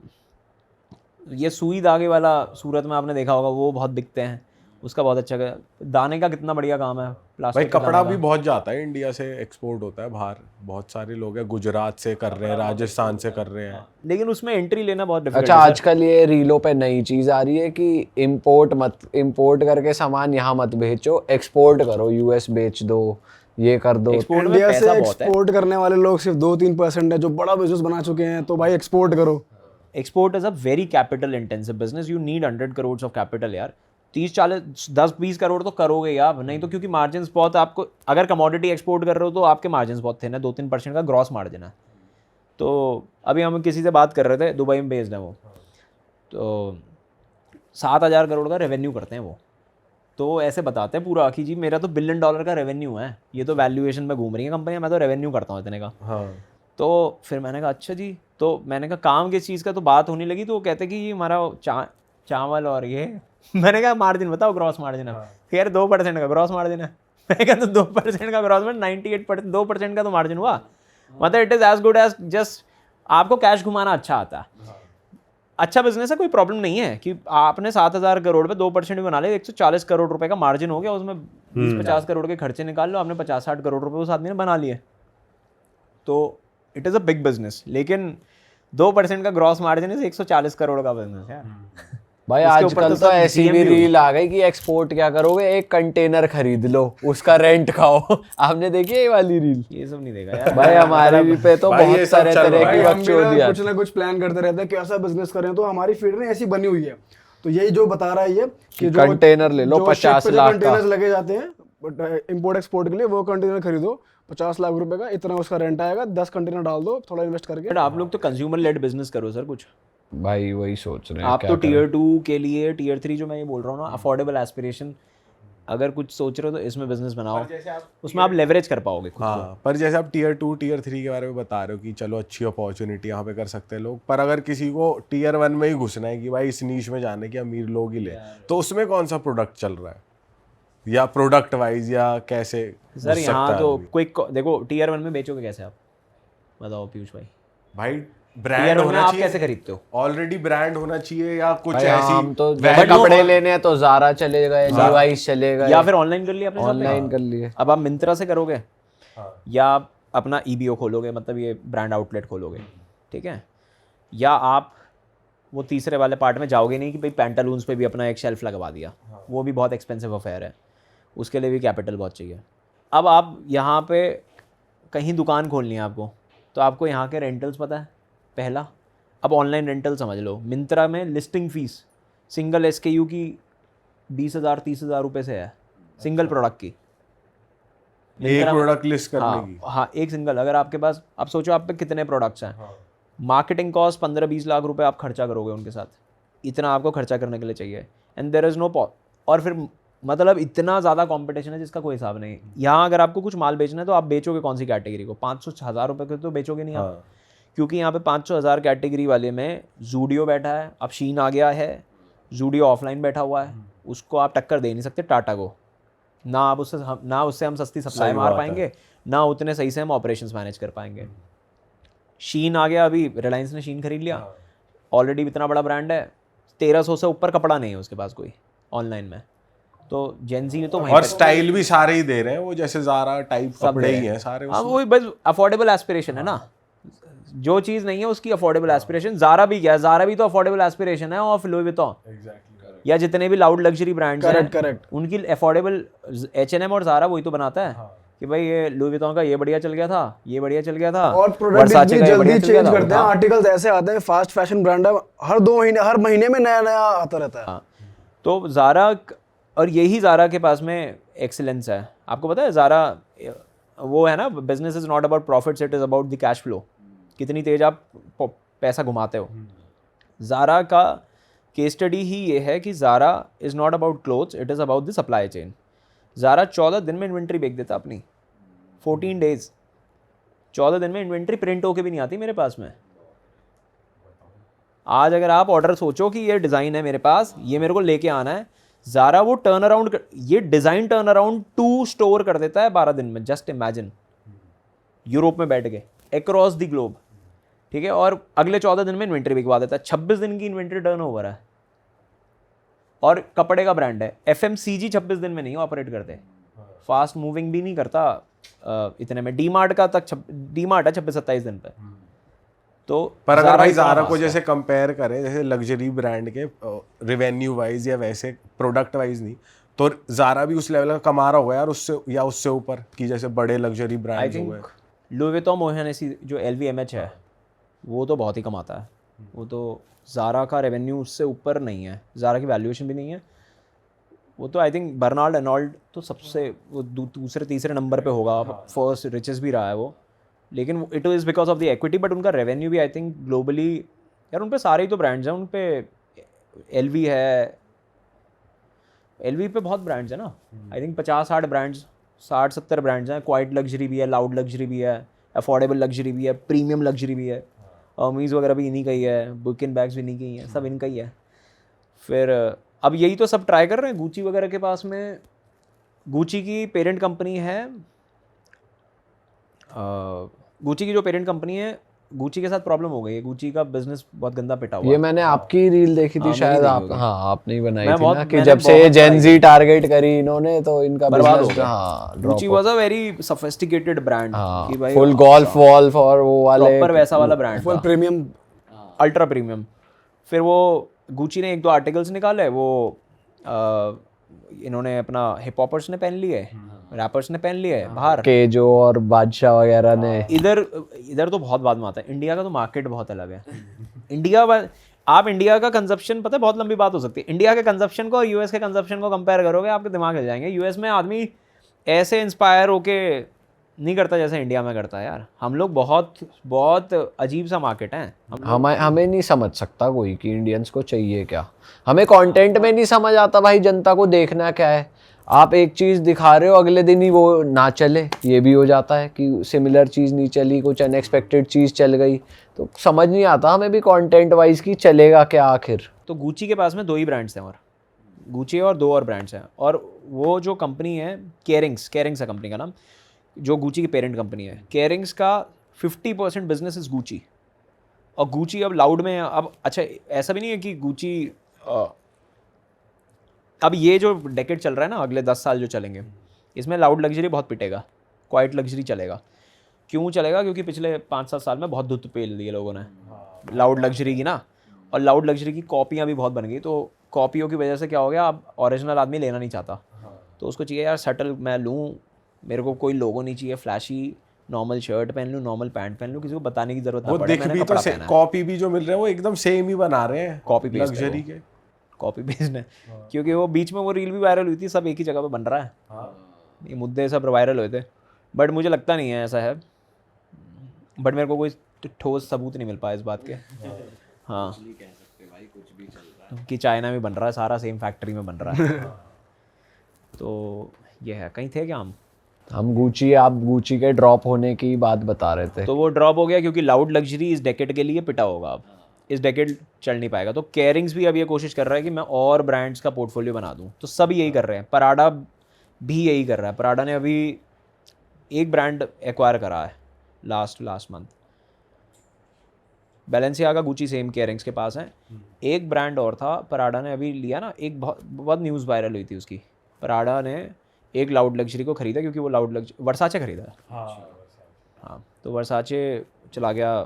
सुई धागे वाला सूरत में आपने देखा होगा, वो बहुत बिकते हैं, उसका बहुत अच्छा दाने का कितना बढ़िया काम है। भाई प्लास्टिक कपड़ा भी बहुत जाता है इंडिया से, एक्सपोर्ट होता है बाहर। बहुत सारे लोग हैं गुजरात से कर रहे हैं, राजस्थान से कर रहे हैं, लेकिन उसमें एंट्री लेना बहुत डिफिकल्ट अच्छा, है। आजकल ये रीलों पे नई चीज आ रही है कि इंपोर्ट करके सामान यहाँ मत बेचो, एक्सपोर्ट करो, यूएस बेच दो, ये कर दो। एक्सपोर्ट में इंडिया से पैसा बहुत है। एक्सपोर्ट करने वाले लोग सिर्फ 2-3% है जो बड़ा बिजनेस बना चुके हैं, तो भाई एक्सपोर्ट करो। Export is a very capital intensive business, you need 100 crore of capital यार। 30-40 10-20 करोड़ तो करोगे ही आप, नहीं तो क्योंकि मार्जिन बहुत, आपको अगर कमोडिटी एक्सपोर्ट कर रहे हो तो आपके मार्जिन बहुत थे ना, 2-3% का ग्रॉस मार्जिन है। तो अभी हम किसी से बात कर रहे थे, दुबई में बेस्ड है वो, तो 7,000 करोड़ का रेवेन्यू करते हैं वो। तो ऐसे बताते हैं पूरा कि जी मेरा तो $1 बिलियन का रेवेन्यू है, ये तो वैल्यूएशन में घूम रही है कंपनियाँ, मैं तो रेवेन्यू करता हूँ इतने का। हाँ। तो फिर मैंने कहा अच्छा जी, तो मैंने कहा काम किस चीज़ का, तो बात होने लगी, तो वो कहते कि ये हमारा चावल और ये मैंने कहा मार्जिन बताओ, ग्रॉस मार्जिन है। फिर 2% का ग्रॉस मार्जिन है। मैंने कहा तो 2% का ग्रॉस मार्जिन 98%, 2% का तो मार्जिन हुआ। मतलब it is as good as just आपको कैश घुमाना अच्छा आता है, अच्छा बिजनेस है, कोई प्रॉब्लम नहीं है कि आपने 7,000 करोड़ पे 2% भी बना ले, 140 करोड़ रुपए का मार्जिन हो गया, उसमें 20-50 करोड़ के खर्चे निकाल लो, आपने 50-60 करोड़ रुपए उस आदमी ने बना लिए। तो it is a big business, लेकिन 2% का ग्रॉस मार्जिन है 140 करोड़ का बिजनेस यार। भाई उसके ऊपर आजकल तो तो सब ऐसी भी GM भी रील आ गई कि एक्सपोर्ट क्या करोगे, एक कंटेनर खरीद लो, उसका रेंट खाओ। आपने देखी है ये वाली रील? ये सब नहीं देखा यार। भाई हमारे भी पे तो भाई ये बहुत सब सारे चल तरह रहा की है। हम भी बकचोदियां। कुछ ना कुछ प्लान करते रहते हैं कैसा बिजनेस करें, तो हमारी फील्ड ने ऐसी बनी हुई है। तो यही जो बता रहा है ये कि जो कंटेनर ले लो जो 50 ship पे जो लाख का। कंटेनर्स लगे जाते हैं इंपोर्ट एक्सपोर्ट के लिए, वो कंटेनर खरीदो 50 लाख रुपए का, इतना उसका रेंट आएगा, 10 कंटेनर डाल दो थोड़ा इन्वेस्ट करके। बट आप लोग तो कंज्यूमर लेड बिजनेस करो सर कुछ। भाई वही सोच रहे हैं आप क्या तो करें। टीयर 2 के लिए, टीयर 3 जो मैं ये बोल रहा हूँ ना, अफोर्डेबल एस्पिरेशन, अगर कुछ सोच रहे हो तो इसमें बिजनेस बनाओ, उसमें आप लेवरेज कर पाओगे खुद को। हाँ, पर जैसे आप टीयर 2 टीयर 3 के बारे में बता रहे हो कि चलो अच्छी अपॉर्चुनिटी यहाँ पे कर सकते हैं लोग, पर अगर किसी को टीयर 1 में ही घुसना है कि भाई इस नीश में जाने की अमीर लोग ही ले, तो उसमें कौन सा प्रोडक्ट चल रहा है? या प्रोडक्ट वाइज या कैसे सर घुस सकता यहाँ है तो आदमी? क्विक देखो Tier 1 में बेचोगे कैसे आप, बताओ पीयूष भाई। भाई Tier ब्रांड 1 में होना आप चाहिए, कैसे खरीदते हो? ऑलरेडी ब्रांड होना चाहिए या कुछ भाई ऐसी हम तो वह- जैसे कपड़े लेने हैं तो ज़ारा चले गए, लीवाइस चले गए, या फिर ऑनलाइन कर लिया आपने shopping? ऑनलाइन कर लिए। अब आप मिंत्रा से करोगे हाँ। या आप अपना EBO खोलोगे, मतलब ये ब्रांड आउटलेट खोलोगे, ठीक है, या आप वो तीसरे वाले पार्ट में जाओगे नहीं कि भाई पैंटालून्स पे भी अपना एक शेल्फ लगवा दिया, वो भी बहुत एक्सपेंसिव अफेयर है, उसके लिए भी कैपिटल बहुत चाहिए। अब आप यहाँ पे कहीं दुकान खोलनी है आपको, तो आपको यहाँ के रेंटल्स पता है पहला। अब ऑनलाइन रेंटल समझ लो, मिंत्रा में लिस्टिंग फीस सिंगल SKU की 20,000 30,000 रुपये से है, सिंगल प्रोडक्ट की। एक मिंत्रा में- प्रोडक्ट लिस्ट करने की। हाँ एक सिंगल, अगर आपके पास, आप सोचो आप पे कितने प्रोडक्ट्स हैं, मार्केटिंग कॉस्ट 15-20 लाख रुपए आप खर्चा करोगे उनके साथ, इतना आपको खर्चा करने के लिए चाहिए। एंड देयर इज़ नो और फिर मतलब इतना ज़्यादा कंपटीशन है जिसका कोई हिसाब नहीं। यहाँ अगर आपको कुछ माल बेचना है तो आप बेचोगे कौन सी कैटेगरी को, 500-1000 रुपये के तो बेचोगे नहीं आप, क्योंकि यहाँ पे 500-1000 कैटेगरी वाले में जूडियो बैठा है, अब शीन आ गया है, जूडियो ऑफलाइन बैठा हुआ है, उसको आप टक्कर दे नहीं सकते टाटा को, ना उससे हम सस्ती सप्लाई मार पाएंगे, ना उतने सही से हम ऑपरेशंस मैनेज कर पाएंगे। शीन आ गया, अभी रिलायंस ने शीन खरीद लिया, ऑलरेडी इतना बड़ा ब्रांड है, 1300 से ऊपर कपड़ा नहीं है उसके पास कोई ऑनलाइन में, तो जेंजी ने तो वहीं और पे- स्टाइल भी सारे ही दे रहे हैं, वो जैसे ज़ारा टाइप सब कपड़े दे ही रहे हैं सारे हाँ उसमें। वही बस अफोर्डेबल एस्पिरेशन है ना, जो चीज़ नहीं है उसकी अफोर्डेबल एस्पिरेशन। ज़ारा भी क्या है, ज़ारा भी तो अफोर्डेबल एस्पिरेशन है, और लुई विटॉन या जितने भी लाउड लग्जरी ब्रांड्स हैं करेक्ट उनकी अफोर्डेबल, H&M और ज़ारा वही तो बनाता है कि भाई ये लुई विटॉन का ये बढ़िया चल गया था, ये बढ़िया चल गया था, और प्रोडक्ट Versace भी का ये बढ़िया जल्दी चल गया चेंज था। करते हैं, आर्टिकल्स ऐसे आते हैं, फास्ट फैशन ब्रांड है, हर 2 महीने हर महीने में नया नया आता रहता है। हाँ, तो ज़ारा और यही ज़ारा के पास में एक्सीलेंस है। आपको पता है ज़ारा वो है ना, business is not about profits, it is about the cash flow, कितनी तेज आप पैसा घुमाते हो। ज़ारा का केस स्टडी ही ये है कि Zara is not about clothes, it is about the supply chain. Zara 14 दिन में इन्वेंट्री बेच देता अपनी, 14 डेज, 14 दिन में इन्वेंट्री प्रिंट होके भी नहीं आती मेरे पास में। आज अगर आप ऑर्डर सोचो कि ये डिज़ाइन है मेरे पास, ये मेरे को लेके आना है, ज़ारा वो टर्न अराउंड, ये डिज़ाइन टर्न अराउंड 2 स्टोर कर देता है 12 दिन में। जस्ट इमेजिन, यूरोप में बैठ के अक्रॉस द ग्लोब, ठीक है, और अगले 14 दिन में इन्वेंट्री बिकवा देता है। 26 दिन की इन्वेंट्री टर्न ओवर है, और कपड़े का ब्रांड है। FMCG 26 दिन में नहीं ऑपरेट करते, फास्ट मूविंग भी नहीं करता इतने में। डीमार्ट का तक डीमार्ट है 26-27 दिन पे। तो पर अगर Zara भाई इतना ज़ारा fast को है। जैसे कंपेयर करें जैसे लग्जरी ब्रांड के रेवेन्यू वाइज या वैसे प्रोडक्ट वाइज नहीं, तो ज़ारा भी उस लेवल का कमा रहा होगा यार, उससे या उससे ऊपर कि जैसे बड़े लग्जरी आई ब्रांड्स हो गए। थिंक लुई विटॉन मोहन ऐसी जो LVMH है वो तो बहुत ही कमाता है, वो तो ज़ारा का रेवेन्यू उससे ऊपर नहीं है, ज़ारा की वैल्यूएशन भी नहीं है। वो तो आई थिंक बर्नार्ड एनॉल्ड तो सबसे वो दूसरे तीसरे नंबर पे होगा, फर्स्ट रिचेस्ट भी रहा है वो, लेकिन it is because of the equity. But उनका रेवेन्यू भी आई थिंक ग्लोबली, यार उन पे सारे ही तो ब्रांड्स हैं, उन पे LV है, LV पे बहुत ब्रांड्स हैं ना, आई थिंक 50-60 ब्रांड्स, 60-70 ब्रांड्स हैं। क्वाइट लग्जरी भी है, लाउड लग्जरी भी है, अफोर्डेबल लग्जरी भी है, प्रीमियम लग्जरी भी है, अमीज़ वगैरह भी इन्हीं का ही है, बुकिन बैग्स भी इन्हीं की ही हैं, सब इनका ही है। फिर अब यही तो सब ट्राई कर रहे हैं। गुची वगैरह के पास में, गुची की पेरेंट कंपनी है, गुची की जो पेरेंट कंपनी है, गुची के साथ प्रॉब्लम हो गई है, गुची का बिजनेस बहुत गंदा पिटा हुआ ये है। मैंने आपकी रील देखी थी हाँ, शायद, मेरी आप देखी होगी। हाँ आपने ही बनाई मैं थी बहुत- ना कि मैंने जब से बहुत जेन ट्राई जी टारगेट करी इन्होंने तो इनका बर्बाद हो बिजनेस गया। हाँ Gucci was a very sophisticated brand हाँ कि भाई फुल गोल्फ वॉल्फ और वो वाले प्रॉपर वैसा वाला ब्रांड फुल था, प्रीमियम। Ultra premium. फिर वो गुची ने 1-2 आर्टिकल्स निकाले, वो इन्होंने अपना हिप हॉपर्स ने पहन लिए, रैपर्स ने पहन लिए बाहर। के जो और बादशाह वगैरह ने इधर तो बहुत बाद में आता है, इंडिया का तो मार्केट बहुत अलग है। आप इंडिया का कंजप्शन, पता है बहुत लंबी बात हो सकती है, इंडिया के कंजप्शन को और यूएस के कंजप्शन को कंपेयर करोगे आपके दिमाग हिल जाएंगे। यूएस में आदमी ऐसे इंस्पायर होके नहीं करता जैसे इंडिया में करता है यार। हम लोग बहुत बहुत अजीब सा मार्केट है। हमें नहीं समझ सकता कोई कि इंडियंस को चाहिए क्या, हमें कंटेंट में नहीं समझ आता भाई जनता को देखना क्या है। आप एक चीज़ दिखा रहे हो, अगले दिन ही वो ना चले, ये भी हो जाता है कि सिमिलर चीज़ नहीं चली, कुछ अनएक्सपेक्टेड चीज़ चल गई, तो समझ नहीं आता हमें भी कंटेंट वाइज कि चलेगा क्या आखिर। तो गुची के पास में 2 ही ब्रांड्स हैं, और गुची और 2 और ब्रांड्स हैं, और वो जो कंपनी है केयरिंग्स है कंपनी का नाम, जो गुची की पेरेंट कंपनी है। केयरिंग्स का 50% बिजनेस इज गुची, और गुची अब लाउड में है। अब अच्छा, ऐसा भी नहीं है कि गुची अब ये जो डेकेड चल रहा है ना, अगले 10 साल जो चलेंगे, इसमें लाउड लग्जरी बहुत पिटेगा, क्वाइट लग्जरी चलेगा। क्यों चलेगा? क्योंकि पिछले 5-7 साल में बहुत धुत पेल दिए लोगों ने लाउड लग्जरी की ना, और लाउड लग्जरी की कॉपियाँ भी बहुत बन गई। तो कॉपियों की वजह से क्या हो गया, अब ओरिजिनल आदमी लेना नहीं चाहता, तो उसको चाहिए यार सटल मैं लूँ, मेरे को कोई लोगो नहीं चाहिए, फ्लैशी नॉर्मल शर्ट पहन लूँ, नॉर्मल पैंट पहन लूँ, किसी को बताने की जरूरत वो ना पड़े दिख मैंने भी कपड़ा तो पहना है। कॉपी भी जो मिल रहे हैं वो एकदम सेम ही बना रहे हैं, कॉपी पेस्ट है लग्जरी वो। के। कॉपी पेस्ट है, क्योंकि वो बीच में वो रील भी वायरल हुई थी, सब एक ही जगह पे बन रहा है, ये मुद्दे सब वायरल हुए थे। बट मुझे लगता नहीं है ऐसा है, बट मेरे को कोई ठोस सबूत नहीं मिल पाया इस बात के। हाँ, कि चाइना में बन रहा है, सारा सेम फैक्ट्री में बन रहा है। तो ये है, कहीं थे क्या हम गुची, आप गुची के ड्रॉप होने की बात बता रहे थे। तो वो ड्रॉप हो गया क्योंकि लाउड लग्जरी इस डेकेड के लिए पिटा होगा, अब इस डेकेड चल नहीं पाएगा। तो केयरिंग्स भी अब ये कोशिश कर रहा है कि मैं और ब्रांड्स का पोर्टफोलियो बना दूं, तो सब यही कर रहे हैं। पराडा भी यही कर रहा है। पराडा ने अभी एक ब्रांड एक्वायर करा है last month, Balenciaga, Gucci same Kering's के पास है। एक ब्रांड और था पराडा ने अभी लिया ना, एक बहुत न्यूज़ वायरल हुई थी उसकी। पराडा ने एक लाउड लग्जरी को खरीदा, क्योंकि वो लाउड लग्जरी वर्साचे खरीदा है। हाँ, तो वर्साचे चला गया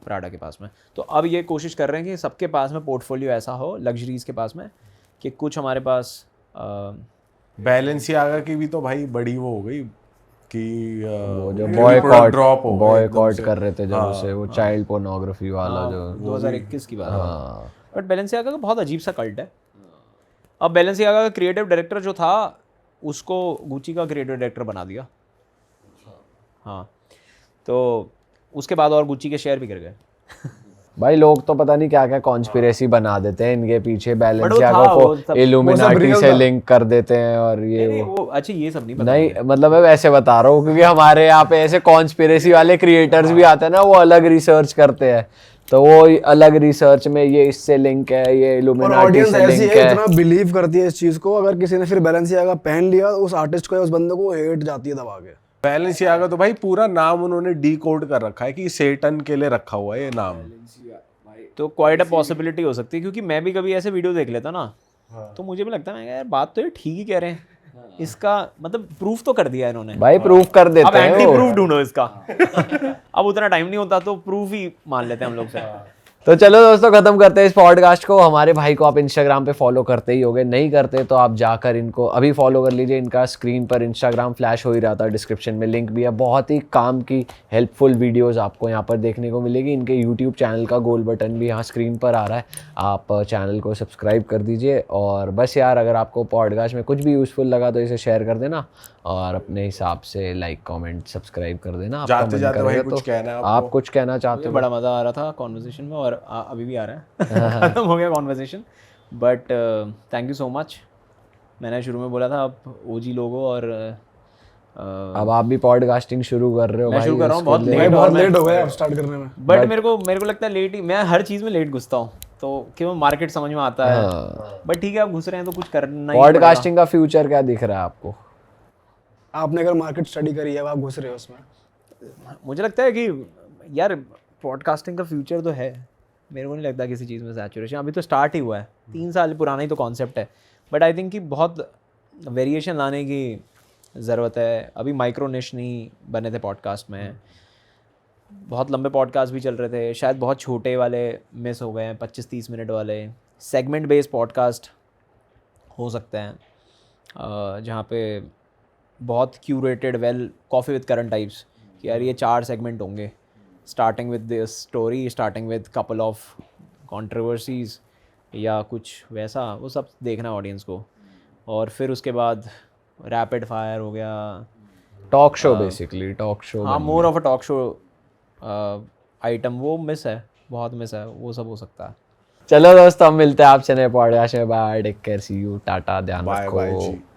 पराडा के पास में। तो अब ये कोशिश कर रहे हैं कि सबके पास में पोर्टफोलियो ऐसा हो लग्जरीज के पास में, कि कुछ हमारे पास बैलेंसियागा की भी तो भाई बड़ी वो हो गई कि वो जो ड्रॉप बॉयकॉट कर रहे थे जब उसे, वो चाइल्ड पोर्नोग्राफी वाला जो 2021 की बात है। बट बैलेंसियागा का बहुत अजीब सा कल्ट है। अब बैलेंसियागा का क्रिएटिव डायरेक्टर जो था, उसको गुची का क्रिएटिव डायरेक्टर बना दिया। हाँ, तो उसके बाद और गुची के शेयर भी गिर गए। भाई लोग तो पता नहीं क्या क्या कॉन्स्पिरेसी बना देते हैं इनके पीछे, वो बैलेंसियागा था, वो सब- को इल्यूमिनाटी से लिंक कर देते हैं और ये नहीं, वो। वो अच्छा ये सब नहीं पता नहीं मुझे। मतलब मैं वैसे बता रहा हूँ, क्योंकि हमारे यहाँ पे ऐसे कॉन्स्पिरेसी वाले क्रिएटर्स भी आते हैं ना, वो अलग रिसर्च करते हैं, तो वो अलग रिसर्च में ये इससे लिंक है, ये और इल्यूमिनाटी ऑडियंस से ऐसी लिंक है, है। इतना बिलीव करती है इस चीज को, अगर किसी ने फिर बैलेंसियागा पहन लिया उस आर्टिस्ट को या उस बंदे को, हेट जाती है दबा के। बैलेंसियागा तो भाई पूरा नाम उन्होंने डीकोड कर रखा है कि सेटन के लिए रखा हुआ है ये नाम। तो क्वाइट अ पॉसिबिलिटी हो सकती है, क्योंकि मैं भी कभी ऐसे वीडियो देख लेता ना, तो मुझे भी लगता है यार बात तो ये ठीक ही कह रहे हैं, इसका मतलब प्रूफ तो कर दिया इन्होंने। भाई प्रूफ कर अब देते हैं एंटी वो। प्रूफ ढूंढो इसका। अब उतना टाइम नहीं होता, तो प्रूफ ही मान लेते हैं हम लोग से। तो चलो दोस्तों, खत्म करते हैं इस पॉडकास्ट को। हमारे भाई को आप इंस्टाग्राम पे फॉलो करते ही होगे, नहीं करते तो आप जाकर इनको अभी फॉलो कर लीजिए। इनका स्क्रीन पर इंस्टाग्राम फ्लैश हो ही रहा था, डिस्क्रिप्शन में लिंक भी है। बहुत ही काम की हेल्पफुल वीडियोस आपको यहाँ पर देखने को मिलेगी। इनके यूट्यूब चैनल का गोल बटन भी यहाँ स्क्रीन पर आ रहा है, आप चैनल को सब्सक्राइब कर दीजिए। और बस यार, अगर आपको पॉडकास्ट में कुछ भी यूज़फुल लगा तो इसे शेयर कर देना, और अपने हिसाब से लाइक कमेंट सब्सक्राइब कर देना। आपका जाते मन जाते भाई करेगा कुछ तो कहना है आप कुछ कहना चाहते हो? बड़ा मज़ा आ रहा था कॉन्वर्सेशन में, और अभी भी आ रहा है। खत्म हो गया conversation, but thank you so much. मैंने शुरू में बोला था आप ओजी लोगो, और अब आप भी पॉडकास्टिंग शुरू कर रहे हो मैं भाई, शुरू कर रहा हूँ इसको बहुत ले- लेट, बहुत और मैं लेट हो गया अब स्टार्ट करने में। बट मेरे को लगता है लेट ही, मैं हर चीज़ में लेट घुसता हूँ, तो क्यों मार्केट समझ में आता है। बट ठीक है, आप घुस रहे हैं तो कुछ करना ही पड़ेगा। पॉडकास्टिंग का फ्यूचर क्या दिख रहा है आपको? आपने अगर मार्केट स्टडी करी है, अब आप घुस रहे हो उसमें। मुझे लगता है कि यार पॉडकास्टिंग का फ्यूचर तो है, मेरे को नहीं लगता किसी चीज़ में सैचुरेशन, अभी तो स्टार्ट ही हुआ है, 3 साल पुराना ही तो कॉन्सेप्ट है। बट आई थिंक कि बहुत वेरिएशन लाने की ज़रूरत है। अभी माइक्रो निश नहीं बने थे पॉडकास्ट में, बहुत लंबे पॉडकास्ट भी चल रहे थे, शायद बहुत छोटे वाले मिस हो गए हैं, 25-30 मिनट वाले सेगमेंट बेस्ड पॉडकास्ट हो सकते हैं, जहाँ पे बहुत curated well coffee with current types, कि यार ये 4 सेगमेंट होंगे, starting with this story, starting with couple of controversies या कुछ वैसा, वो सब देखना ऑडियंस को। और फिर उसके बाद रैपिड फायर हो गया, talk show basically, talk show. हाँ, more of a talk show item, वो मिस है, बहुत मिस है, वो सब हो सकता है। चलो दोस्तों, हम मिलते हैं आपसे नए पॉडकास्ट में। Bye, take care, see you, टाटा, ध्यान बाय बाय रखो। जी।